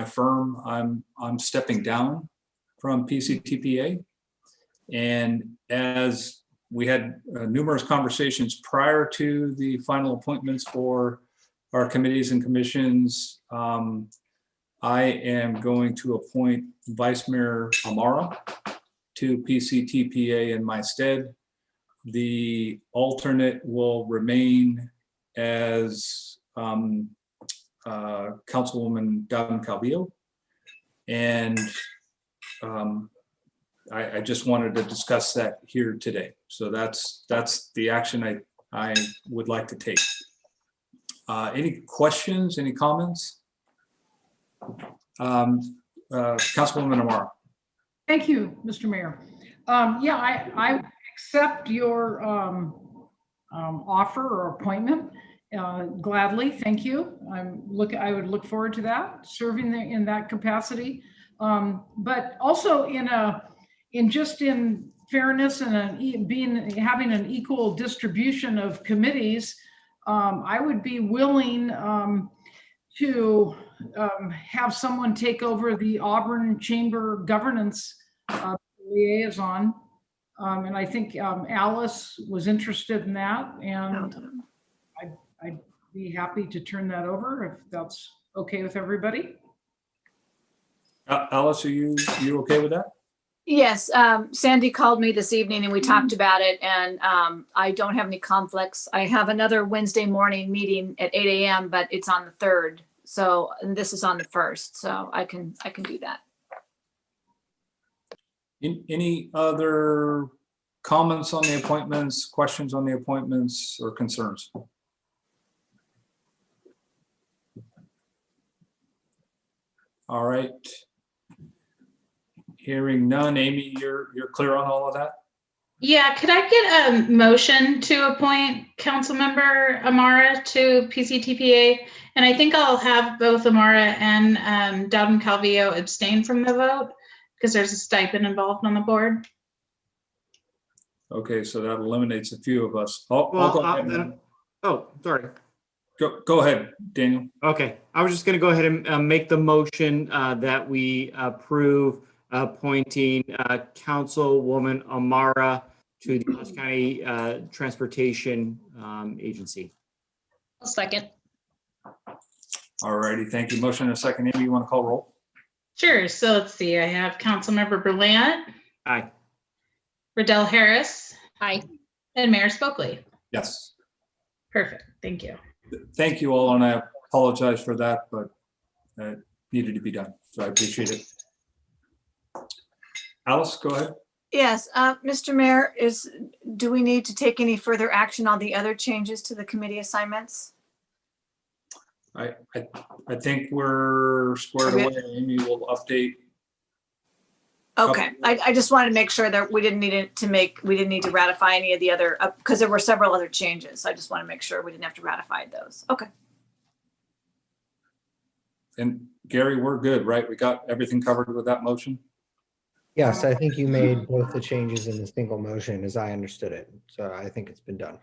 firm, I'm stepping down from PCTPA. And as we had numerous conversations prior to the final appointments for our committees and commissions, I am going to appoint Vice Mayor Amara to PCTPA in my stead. The alternate will remain as Councilwoman Davin Calvillo. And I just wanted to discuss that here today. So that's the action I would like to take. Any questions, any comments? Councilwoman Amara. Thank you, Mr. Mayor. Yeah, I accept your offer or appointment. Gladly, thank you. I would look forward to that, serving in that capacity. But also in fairness and having an equal distribution of committees, I would be willing to have someone take over the Auburn Chamber Governance liaison. And I think Alice was interested in that, and I'd be happy to turn that over if that's okay with everybody. Alice, are you okay with that? Yes, Sandy called me this evening and we talked about it, and I don't have any conflicts. I have another Wednesday morning meeting at 8 a.m., but it's on the 3rd. So, and this is on the 1st, so I can do that. Any other comments on the appointments, questions on the appointments, or concerns? All right. Hearing none. Amy, you're clear on all of that? Yeah, could I get a motion to appoint Councilmember Amara to PCTPA? And I think I'll have both Amara and Dowden Calvillo abstain from the vote because there's a stipend involved on the board. Okay, so that eliminates a few of us. Well, I'll go ahead. oh, sorry. Go ahead, Daniel. Okay, I was just going to go ahead and make the motion that we approve appointing Councilwoman Amara to the Dallas County Transportation Agency. I'll second. All righty, thank you. Motion and a second. Amy, you want to call roll? Sure. So let's see. I have Councilmember Berlant, Aye. Riddell Harris, Aye. and Mayor Spokley. Yes. Perfect. Thank you. Thank you all, and I apologize for that, but it needed to be done, so I appreciate it. Alice, go ahead. Yes, Mr. Mayor, do we need to take any further action on the other changes to the committee assignments? I think we're squared away. Amy will update. Okay, I just wanted to make sure that we didn't need to ratify any of the other, because there were several other changes. So I just want to make sure we didn't have to ratify those. Okay. And Gary, we're good, right? We got everything covered with that motion? Yes, I think you made both the changes in the single motion as I understood it. So I think it's been done.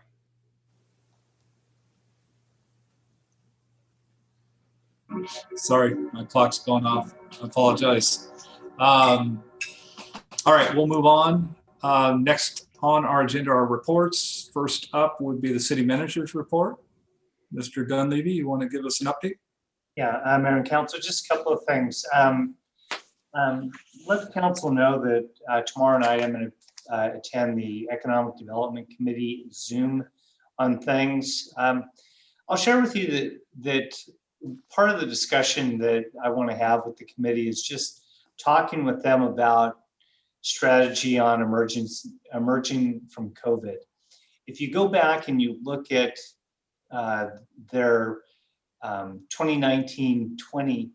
Sorry, my clock's going off. I apologize. All right, we'll move on. Next on our agenda are reports. First up would be the city manager's report. Mr. Dunleavy, you want to give us an update? Yeah, Mayor and Council, just a couple of things. Let the council know that tomorrow night I'm going to attend the Economic Development Committee Zoom on things. I'll share with you that part of the discussion that I want to have with the committee is just talking with them about strategy on emerging from COVID. If you go back and you look at their 2019-20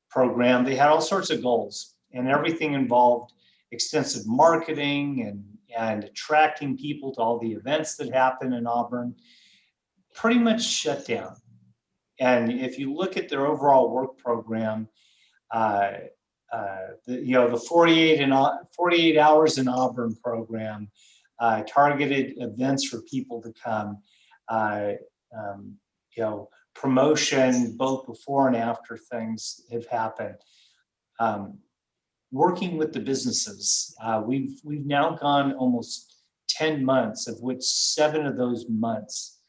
program, they had all sorts of goals, and everything involved extensive marketing and attracting people to all the events that happen in Auburn. Pretty much shut down. And if you look at their overall work program, the 48 hours in Auburn program, targeted events for people to come, promotion both before and after things have happened. Working with the businesses, we've now gone almost 10 months, of which 7 of those months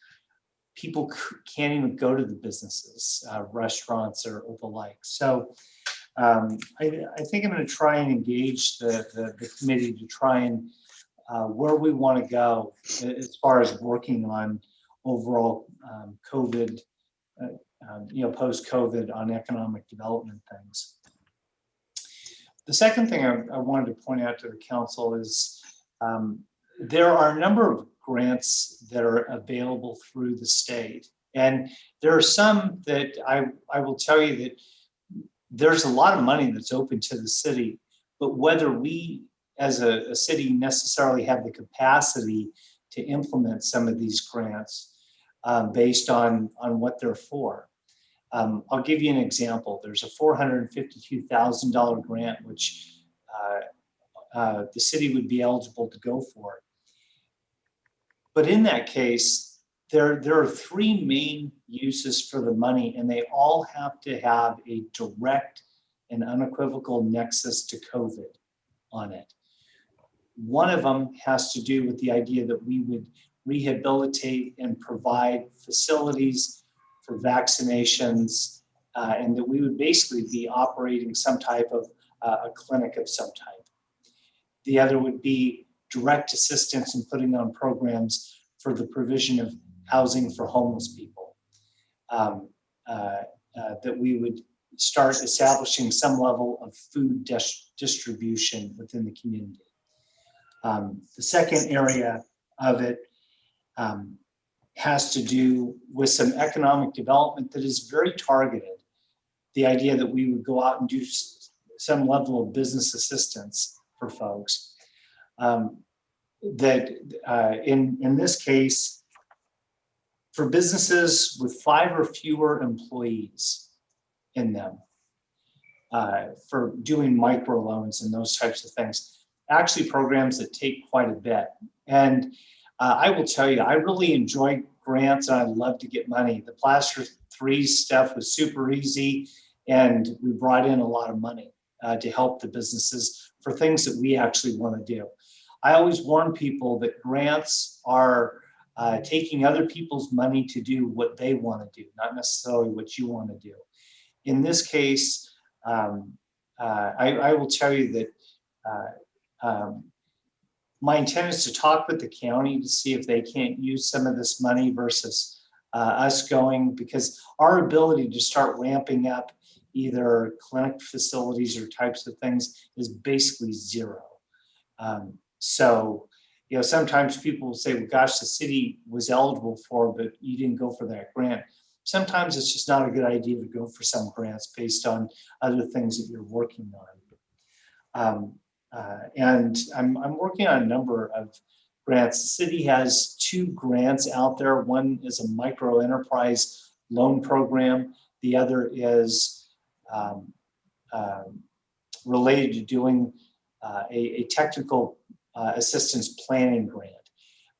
people can't even go to the businesses, restaurants or the like. So I think I'm going to try and engage the committee to try and where we want to go as far as working on overall COVID, post-COVID on economic development things. The second thing I wanted to point out to the council is there are a number of grants that are available through the state. And there are some that I will tell you that there's a lot of money that's open to the city, but whether we as a city necessarily have the capacity to implement some of these grants, based on what they're for. I'll give you an example. There's a $452,000 grant, which the city would be eligible to go for. But in that case, there are three main uses for the money, and they all have to have a direct and unequivocal nexus to COVID on it. One of them has to do with the idea that we would rehabilitate and provide facilities for vaccinations, and that we would basically be operating some type of a clinic of some type. The other would be direct assistance in putting on programs for the provision of housing for homeless people. That we would start establishing some level of food distribution within the community. The second area of it has to do with some economic development that is very targeted. The idea that we would go out and do some level of business assistance for folks. That in this case, for businesses with 5 or fewer employees in them, for doing microloans and those types of things, actually programs that take quite a bit. And I will tell you, I really enjoy grants and I love to get money. The Plaster 3 stuff was super easy, and we brought in a lot of money to help the businesses for things that we actually want to do. I always warn people that grants are taking other people's money to do what they want to do, not necessarily what you want to do. In this case, I will tell you that my intent is to talk with the county to see if they can't use some of this money versus us going, because our ability to start ramping up either clinic facilities or types of things is basically zero. So, you know, sometimes people will say, well, gosh, the city was eligible for, but you didn't go for that grant. Sometimes it's just not a good idea to go for some grants based on other things that you're working on. And I'm working on a number of grants. The city has 2 grants out there. One is a micro enterprise loan program. The other is related to doing a technical assistance planning grant.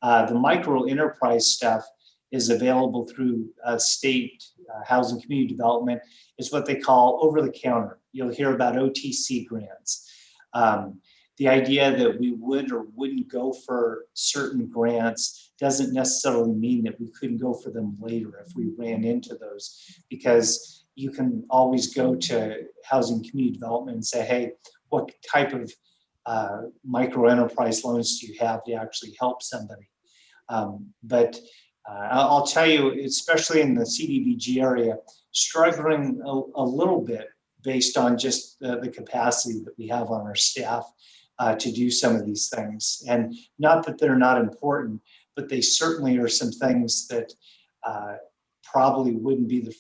The micro enterprise stuff is available through state housing community development. It's what they call over the counter. You'll hear about OTC grants. The idea that we would or wouldn't go for certain grants doesn't necessarily mean that we couldn't go for them later if we ran into those, because you can always go to housing community development and say, hey, what type of micro enterprise loans do you have to actually help somebody? But I'll tell you, especially in the CDBG area, struggling a little bit based on just the capacity that we have on our staff to do some of these things. And not that they're not important, but they certainly are some things that probably wouldn't be the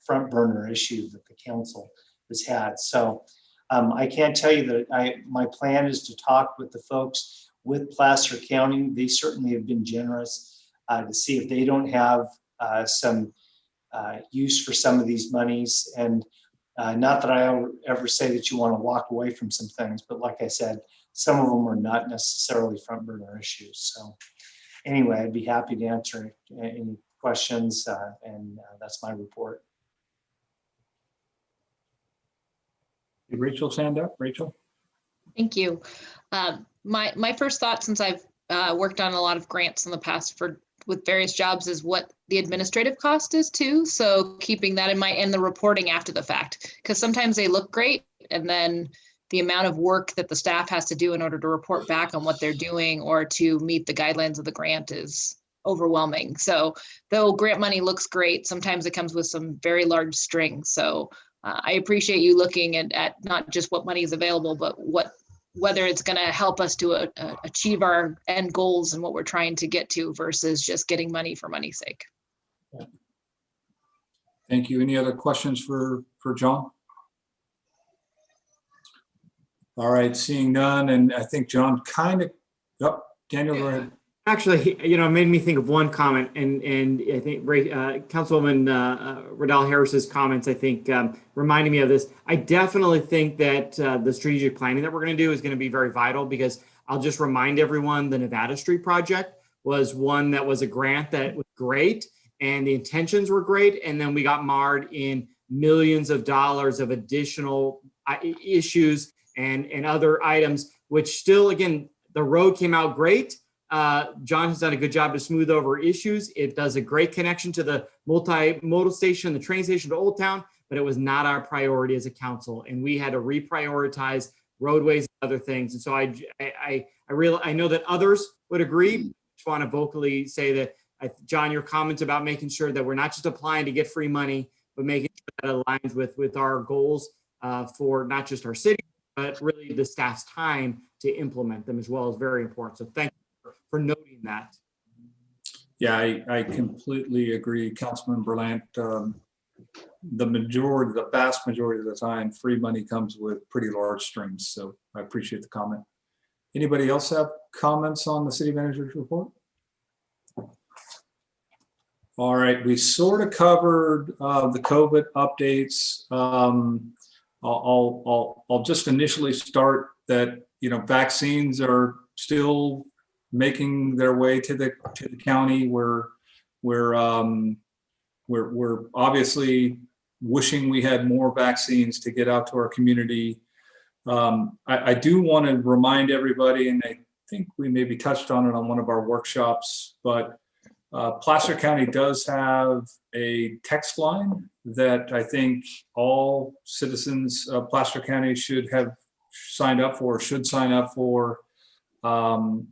front burner issue that the council has had. So I can tell you that my plan is to talk with the folks with Placer County. They certainly have been generous to see if they don't have some use for some of these monies. And not that I ever say that you want to walk away from some things, but like I said, some of them are not necessarily front burner issues. So anyway, I'd be happy to answer any questions, and that's my report. Rachel's hand up. Rachel. Thank you. My first thought, since I've worked on a lot of grants in the past with various jobs, is what the administrative cost is too. So keeping that in mind, and the reporting after the fact, because sometimes they look great, and then the amount of work that the staff has to do in order to report back on what they're doing or to meet the guidelines of the grant is overwhelming. So though grant money looks great, sometimes it comes with some very large strings. So I appreciate you looking at not just what money is available, but whether it's going to help us to achieve our end goals and what we're trying to get to versus just getting money for money's sake. Thank you. Any other questions for John? All right, seeing none, and I think John kind of, Daniel, go ahead. Actually, it made me think of one comment, and I think Councilwoman Riddell Harris's comments, I think, reminded me of this. I definitely think that the strategic planning that we're going to do is going to be very vital, because I'll just remind everyone, the Nevada Street project was one that was a grant that was great, and the intentions were great, and then we got marred in millions of dollars of additional issues and other items, which still, again, the road came out great. John has done a good job to smooth over issues. It does a great connection to the multimodal station, the train station to Old Town, but it was not our priority as a council, and we had to reprioritize roadways and other things. And so I know that others would agree. Just want to vocally say that, John, your comments about making sure that we're not just applying to get free money, but making sure that aligns with our goals for not just our city, but really the staff's time to implement them as well is very important. So thank you for noting that. Yeah, I completely agree, Councilman Berlant. The vast majority of the time, free money comes with pretty large strings. So I appreciate the comment. Anybody else have comments on the city manager's report? All right, we sort of covered the COVID updates. I'll just initially start that, vaccines are still making their way to the county. We're obviously wishing we had more vaccines to get out to our community. I do want to remind everybody, and I think we maybe touched on it on one of our workshops, but Placer County does have a text line that I think all citizens of Placer County should sign up for.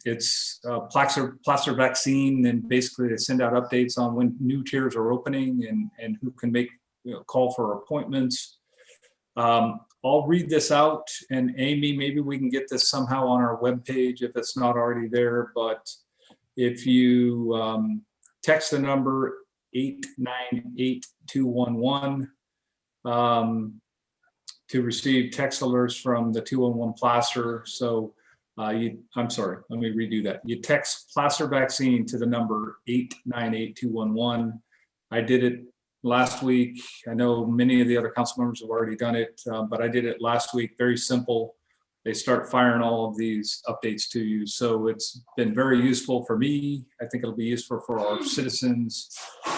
It's Placer Vaccine, and basically they send out updates on when new tiers are opening and who can make call for appointments. I'll read this out, and Amy, maybe we can get this somehow on our webpage if it's not already there. But if you text the number 898-211 to receive text alerts from the 211 Placer. So I'm sorry, let me redo that. You text Placer Vaccine to the number 898-211. I did it last week. I know many of the other council members have already done it, but I did it last week. Very simple. They start firing all of these updates to you. So it's been very useful for me. I think it'll be useful for our citizens.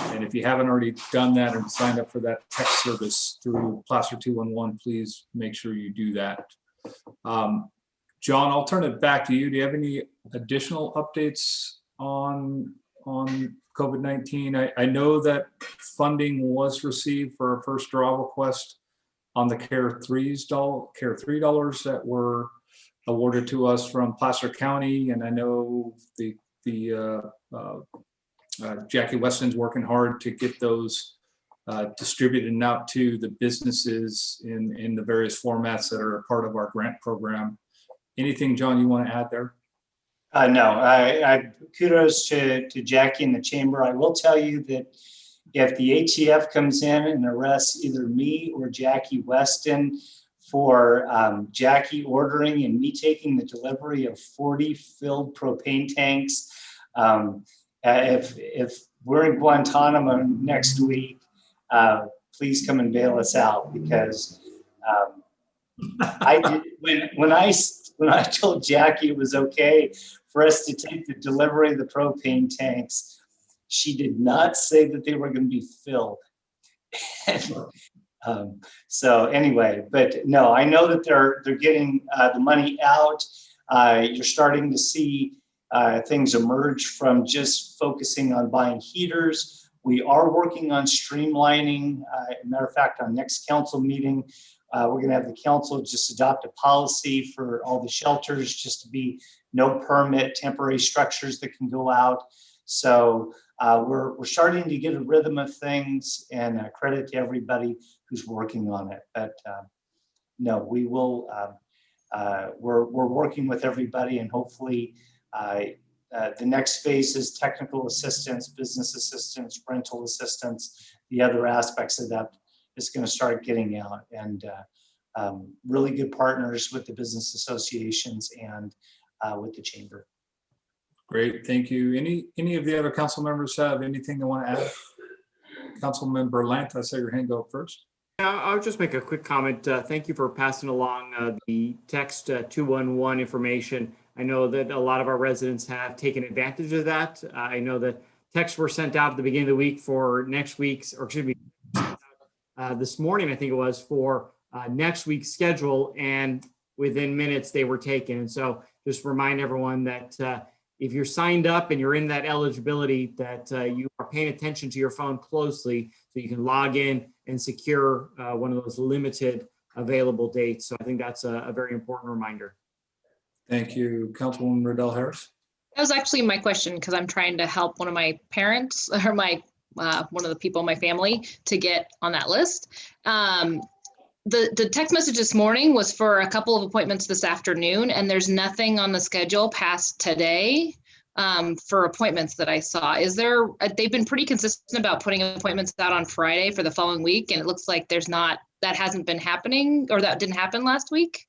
And if you haven't already done that and signed up for that text service through Placer 211, please make sure you do that. John, I'll turn it back to you. Do you have any additional updates on COVID-19? I know that funding was received for our first draw request on the CARE 3 dollars that were awarded to us from Placer County, and I know the Jackie Weston's working hard to get those distributed and out to the businesses in the various formats that are a part of our grant program. Anything, John, you want to add there? No, I kudos to Jackie and the chamber. I will tell you that if the ATF comes in and arrests either me or Jackie Weston for Jackie ordering and me taking the delivery of 40 filled propane tanks, if we're in Guantanamo next week, please come and bail us out, because I did when I told Jackie it was okay for us to take the delivery of the propane tanks, she did not say that they were going to be filled. So anyway, but no, I know that they're getting the money out. You're starting to see things emerge from just focusing on buying heaters. We are working on streamlining. As a matter of fact, on next council meeting, we're going to have the council just adopt a policy for all the shelters just to be no permit temporary structures that can go out. So we're starting to get a rhythm of things, and credit to everybody who's working on it. But no, we will. We're working with everybody, and hopefully the next phase is technical assistance, business assistance, rental assistance. The other aspects of that is going to start getting out, and really good partners with the business associations and with the chamber. Great, thank you. Any of the other council members have anything they want to add? Councilmember Lant, I saw your hand go up first. I'll just make a quick comment. Thank you for passing along the text 211 information. I know that a lot of our residents have taken advantage of that. I know that texts were sent out at the beginning of the week for next week's, or excuse me, this morning, I think it was, for next week's schedule, and within minutes they were taken. And so just remind everyone that if you're signed up and you're in that eligibility, that you are paying attention to your phone closely so you can log in and secure one of those limited available dates. So I think that's a very important reminder. Thank you, Councilwoman Riddell Harris. That was actually my question, because I'm trying to help one of my parents or one of the people in my family to get on that list. The text message this morning was for a couple of appointments this afternoon, and there's nothing on the schedule past today for appointments that I saw. Is there, they've been pretty consistent about putting appointments out on Friday for the following week, and it looks like that hasn't been happening, or that didn't happen last week.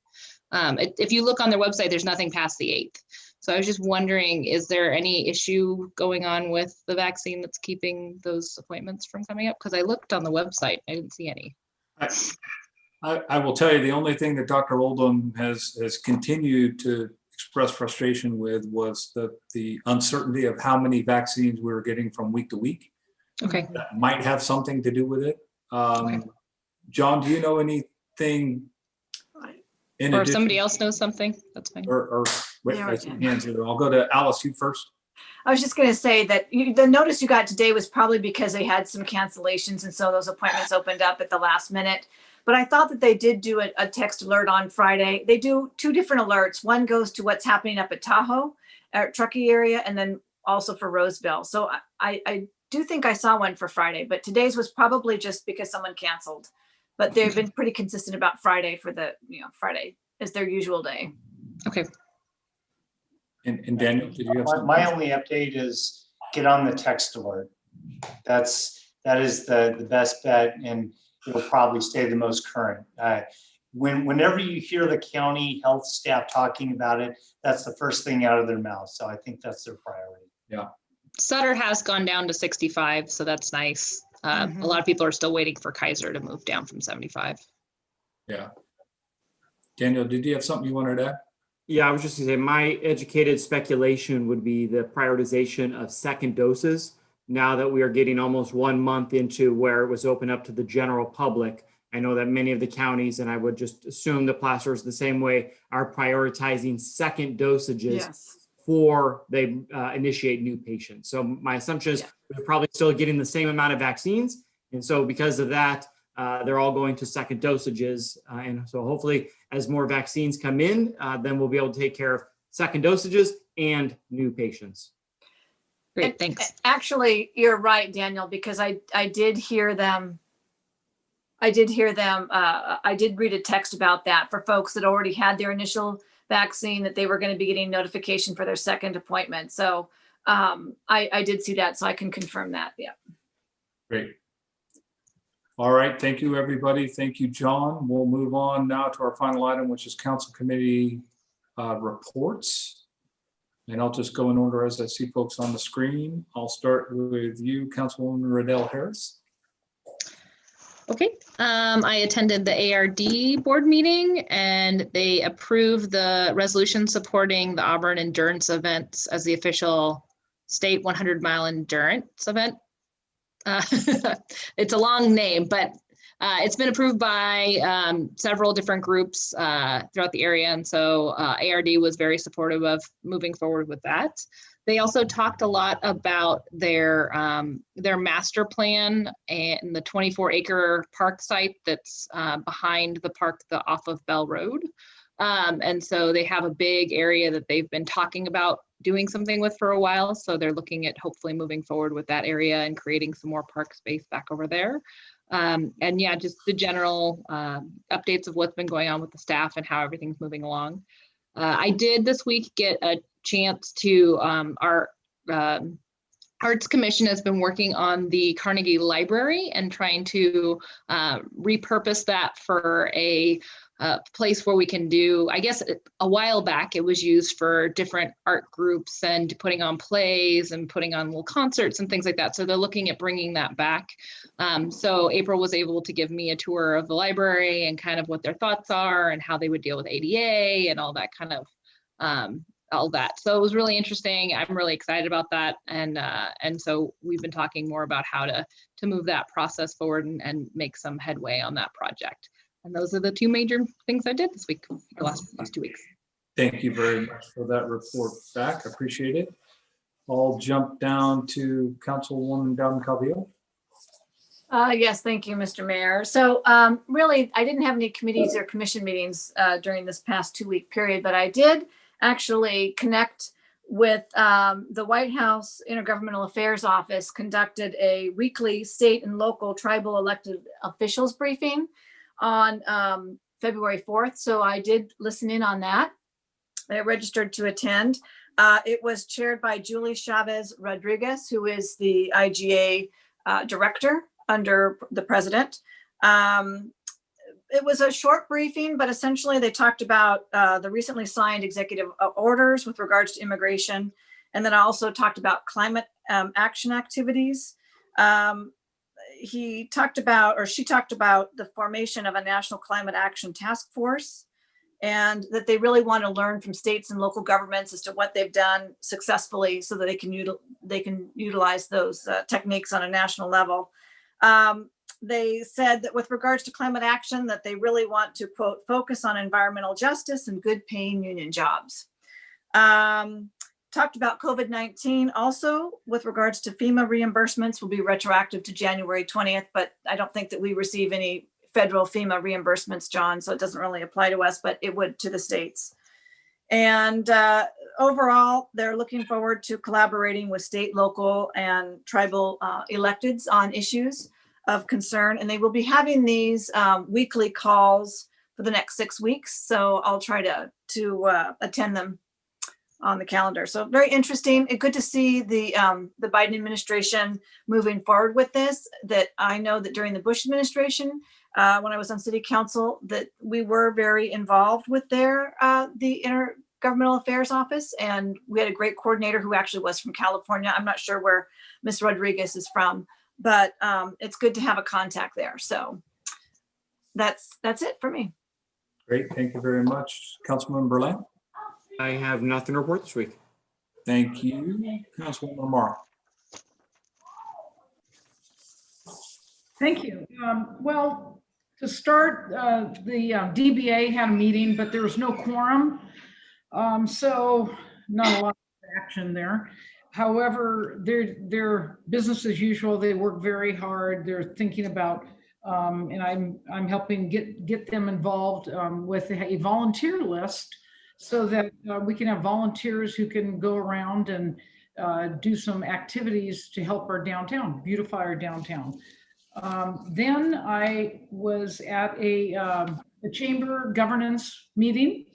If you look on their website, there's nothing past the 8th. So I was just wondering, is there any issue going on with the vaccine that's keeping those appointments from coming up? Because I looked on the website, I didn't see any. I will tell you, the only thing that Dr. Oldham has continued to express frustration with was the uncertainty of how many vaccines we were getting from week to week. Okay. That might have something to do with it. Okay. John, do you know anything? Or if somebody else knows something, that's fine. Or wait, Yeah, I see hands here. I'll go to Alice, you first. I was just going to say that the notice you got today was probably because they had some cancellations, and so those appointments opened up at the last minute. But I thought that they did do a text alert on Friday. They do 2 different alerts. One goes to what's happening up at Tahoe, Truckee area, and then also for Roseville. So I do think I saw one for Friday, but today's was probably just because someone canceled. But they've been pretty consistent about Friday for Friday is their usual day. Okay. And Daniel, did you have something? My only update is get on the text alert. That is the best bet, and it'll probably stay the most current. Whenever you hear the county health staff talking about it, that's the first thing out of their mouth. So I think that's their priority. Yeah. Sutter has gone down to 65, so that's nice. A lot of people are still waiting for Kaiser to move down from 75. Yeah. Daniel, did you have something you wanted to add? Yeah, I was just gonna say, my educated speculation would be the prioritization of second doses. Now that we are getting almost 1 month into where it was open up to the general public, I know that many of the counties, and I would just assume the Placer is the same way, are prioritizing second dosages before they initiate new patients. So my assumption is they're probably still getting the same amount of vaccines. And so because of that, they're all going to second dosages. And so hopefully as more vaccines come in, then we'll be able to take care of second dosages and new patients. Great, thanks. Actually, you're right, Daniel, because I did hear them. I did read a text about that for folks that already had their initial vaccine, that they were going to be getting notification for their second appointment. So I did see that, so I can confirm that. Yeah. Great. All right, thank you, everybody. Thank you, John. We'll move on now to our final item, which is council committee reports. And I'll just go in order as I see folks on the screen. I'll start with you, Councilwoman Riddell Harris. Okay, I attended the ARD board meeting, and they approved the resolution supporting the Auburn endurance events as the official state 100-mile endurance event. It's a long name, but it's been approved by several different groups throughout the area. And so ARD was very supportive of moving forward with that. They also talked a lot about their master plan and the 24-acre park site that's behind the park off of Bell Road. And so they have a big area that they've been talking about doing something with for a while. So they're looking at hopefully moving forward with that area and creating some more park space back over there. And yeah, just the general updates of what's been going on with the staff and how everything's moving along. I did this week get a chance to, our Arts Commission has been working on the Carnegie Library and trying to repurpose that for a place where we can do, I guess a while back, it was used for different art groups and putting on plays and putting on little concerts and things like that. So they're looking at bringing that back. So April was able to give me a tour of the library and kind of what their thoughts are and how they would deal with ADA and all that kind of, all that. So it was really interesting. I'm really excited about that. And so we've been talking more about how to move that process forward and make some headway on that project. And those are the two major things I did this week, the last 2 weeks. Thank you very much for that report back. Appreciate it. I'll jump down to Councilwoman Dowden Calvillo. Yes, thank you, Mr. Mayor. So really, I didn't have any committees or commission meetings during this past 2-week period, but I did actually connect with the White House Intergovernmental Affairs Office conducted a weekly state and local tribal elected officials briefing on February 4th. So I did listen in on that. I registered to attend. It was chaired by Julie Chavez Rodriguez, who is the IGA director under the president. It was a short briefing, but essentially they talked about the recently signed executive orders with regards to immigration. And then I also talked about climate action activities. He talked about, or she talked about, the formation of a national climate action task force, and that they really want to learn from states and local governments as to what they've done successfully so that they can utilize those techniques on a national level. They said that with regards to climate action, that they really want to, quote, focus on environmental justice and good paying union jobs. Talked about COVID-19 also with regards to FEMA reimbursements will be retroactive to January 20th, but I don't think that we receive any federal FEMA reimbursements, John, so it doesn't really apply to us, but it would to the states. And overall, they're looking forward to collaborating with state, local, and tribal electeds on issues of concern. And they will be having these weekly calls for the next 6 weeks. So I'll try to attend them on the calendar. So very interesting and good to see the Biden administration moving forward with this. That I know that during the Bush administration, when I was on city council, that we were very involved with the Intergovernmental Affairs Office. And we had a great coordinator who actually was from California. I'm not sure where Ms. Rodriguez is from, but it's good to have a contact there. So that's it for me. Great, thank you very much. Councilman Berlin. I have nothing to report this week. Thank you. Councilwoman Lamar. Thank you. Well, to start, the DBA had a meeting, but there was no quorum. So not a lot of action there. However, they're business as usual. They work very hard. They're thinking about, and I'm helping get them involved with a volunteer list so that we can have volunteers who can go around and do some activities to help our downtown, beautify our downtown. Then I was at a chamber governance meeting,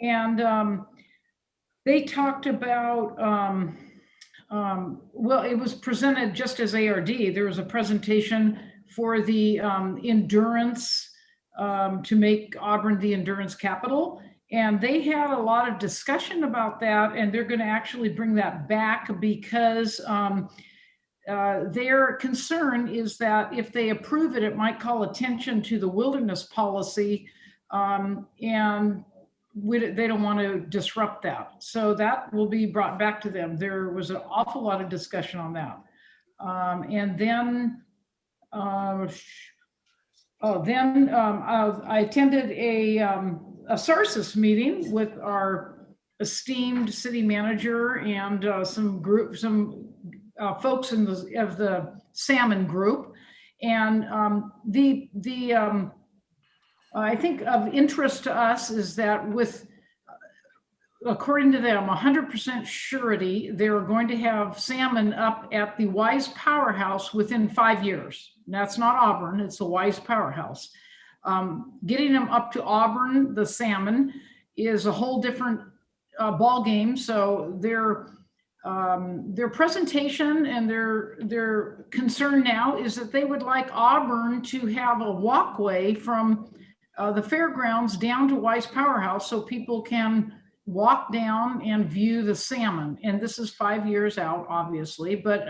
and they talked about, well, it was presented just as ARD. There was a presentation for the endurance, to make Auburn the endurance capital. And they had a lot of discussion about that, and they're going to actually bring that back because their concern is that if they approve it, it might call attention to the wilderness policy, and they don't want to disrupt that. So that will be brought back to them. There was an awful lot of discussion on that. And then, I attended a SARSIS meeting with our esteemed city manager and some folks of the salmon group. And I think of interest to us is that according to them, 100% surety, they are going to have salmon up at the Wise Powerhouse within 5 years. And that's not Auburn, it's the Wise Powerhouse. Getting them up to Auburn, the salmon, is a whole different ball game. So their presentation and their concern now is that they would like Auburn to have a walkway from the fairgrounds down to Weiss Powerhouse so people can walk down and view the salmon. And this is 5 years out, obviously. But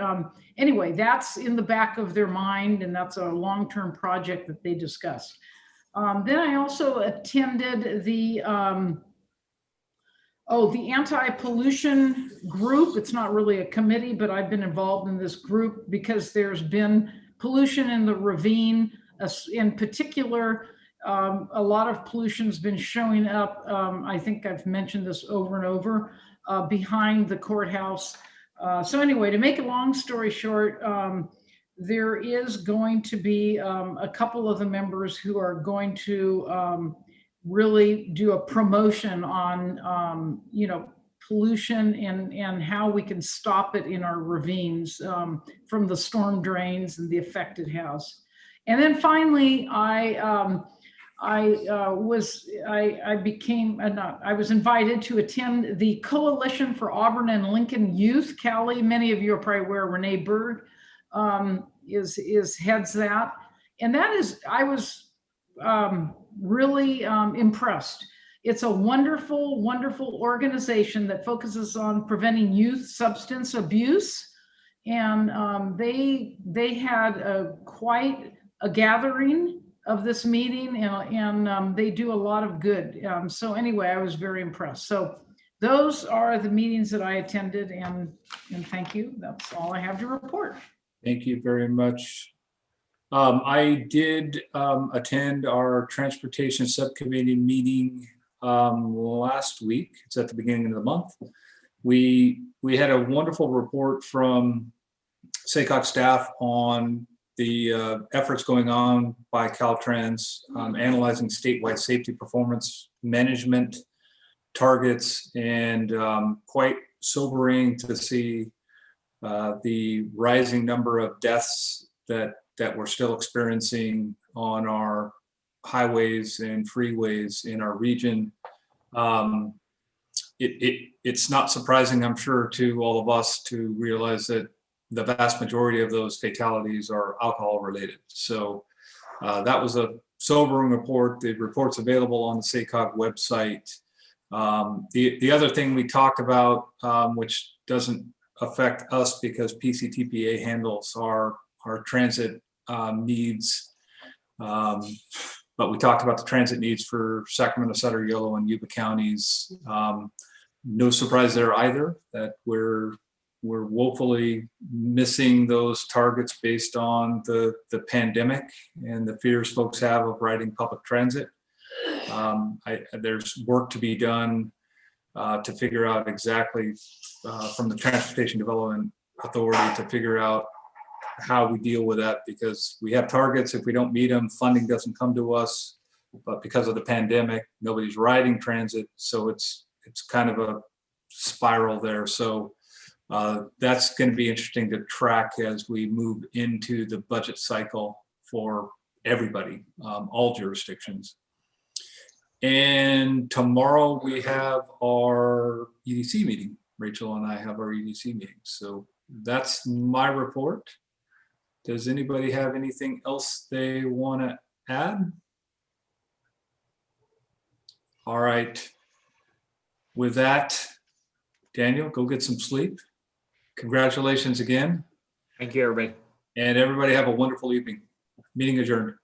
anyway, that's in the back of their mind, and that's a long-term project that they discussed. Then I also attended the anti-pollution group. It's not really a committee, but I've been involved in this group because there's been pollution in the ravine. In particular, a lot of pollution's been showing up. I think I've mentioned this over and over, behind the courthouse. So anyway, to make a long story short, there is going to be a couple of the members who are going to really do a promotion on, pollution and how we can stop it in our ravines from the storm drains and the effect it has. And then finally, I was invited to attend the Coalition for Auburn and Lincoln Youth. Callie, many of you are probably aware, Renee Berg heads that. And I was really impressed. It's a wonderful, wonderful organization that focuses on preventing youth substance abuse. And they had quite a gathering of this meeting, and they do a lot of good. So anyway, I was very impressed. So those are the meetings that I attended, and thank you. That's all I have to report. Thank you very much. I did attend our transportation subcommittee meeting last week. It's at the beginning of the month. We had a wonderful report from SACOG staff on the efforts going on by Caltrans, analyzing statewide safety performance management targets, and quite sobering to see the rising number of deaths that we're still experiencing on our highways and freeways in our region. It's not surprising, I'm sure, to all of us to realize that the vast majority of those fatalities are alcohol related. So that was a sobering report. The report's available on the SACOG website. The other thing we talked about, which doesn't affect us because PCTPA handles our transit needs, but we talked about the transit needs for Sacramento, Sutter, Yolo, and Yuba counties. No surprise there either, that we're woefully missing those targets based on the pandemic and the fears folks have of riding public transit. There's work to be done to figure out exactly from the Transportation Development Authority to figure out how we deal with that, because we have targets. If we don't meet them, funding doesn't come to us. But because of the pandemic, nobody's riding transit, so it's kind of a spiral there. So that's going to be interesting to track as we move into the budget cycle for everybody, all jurisdictions. And tomorrow we have our EDC meeting. Rachel and I have our EDC meeting. So that's my report. Does anybody have anything else they want to add? All right. With that, Daniel, go get some sleep. Congratulations again. Thank you, everybody. And everybody have a wonderful evening. Meeting adjourned.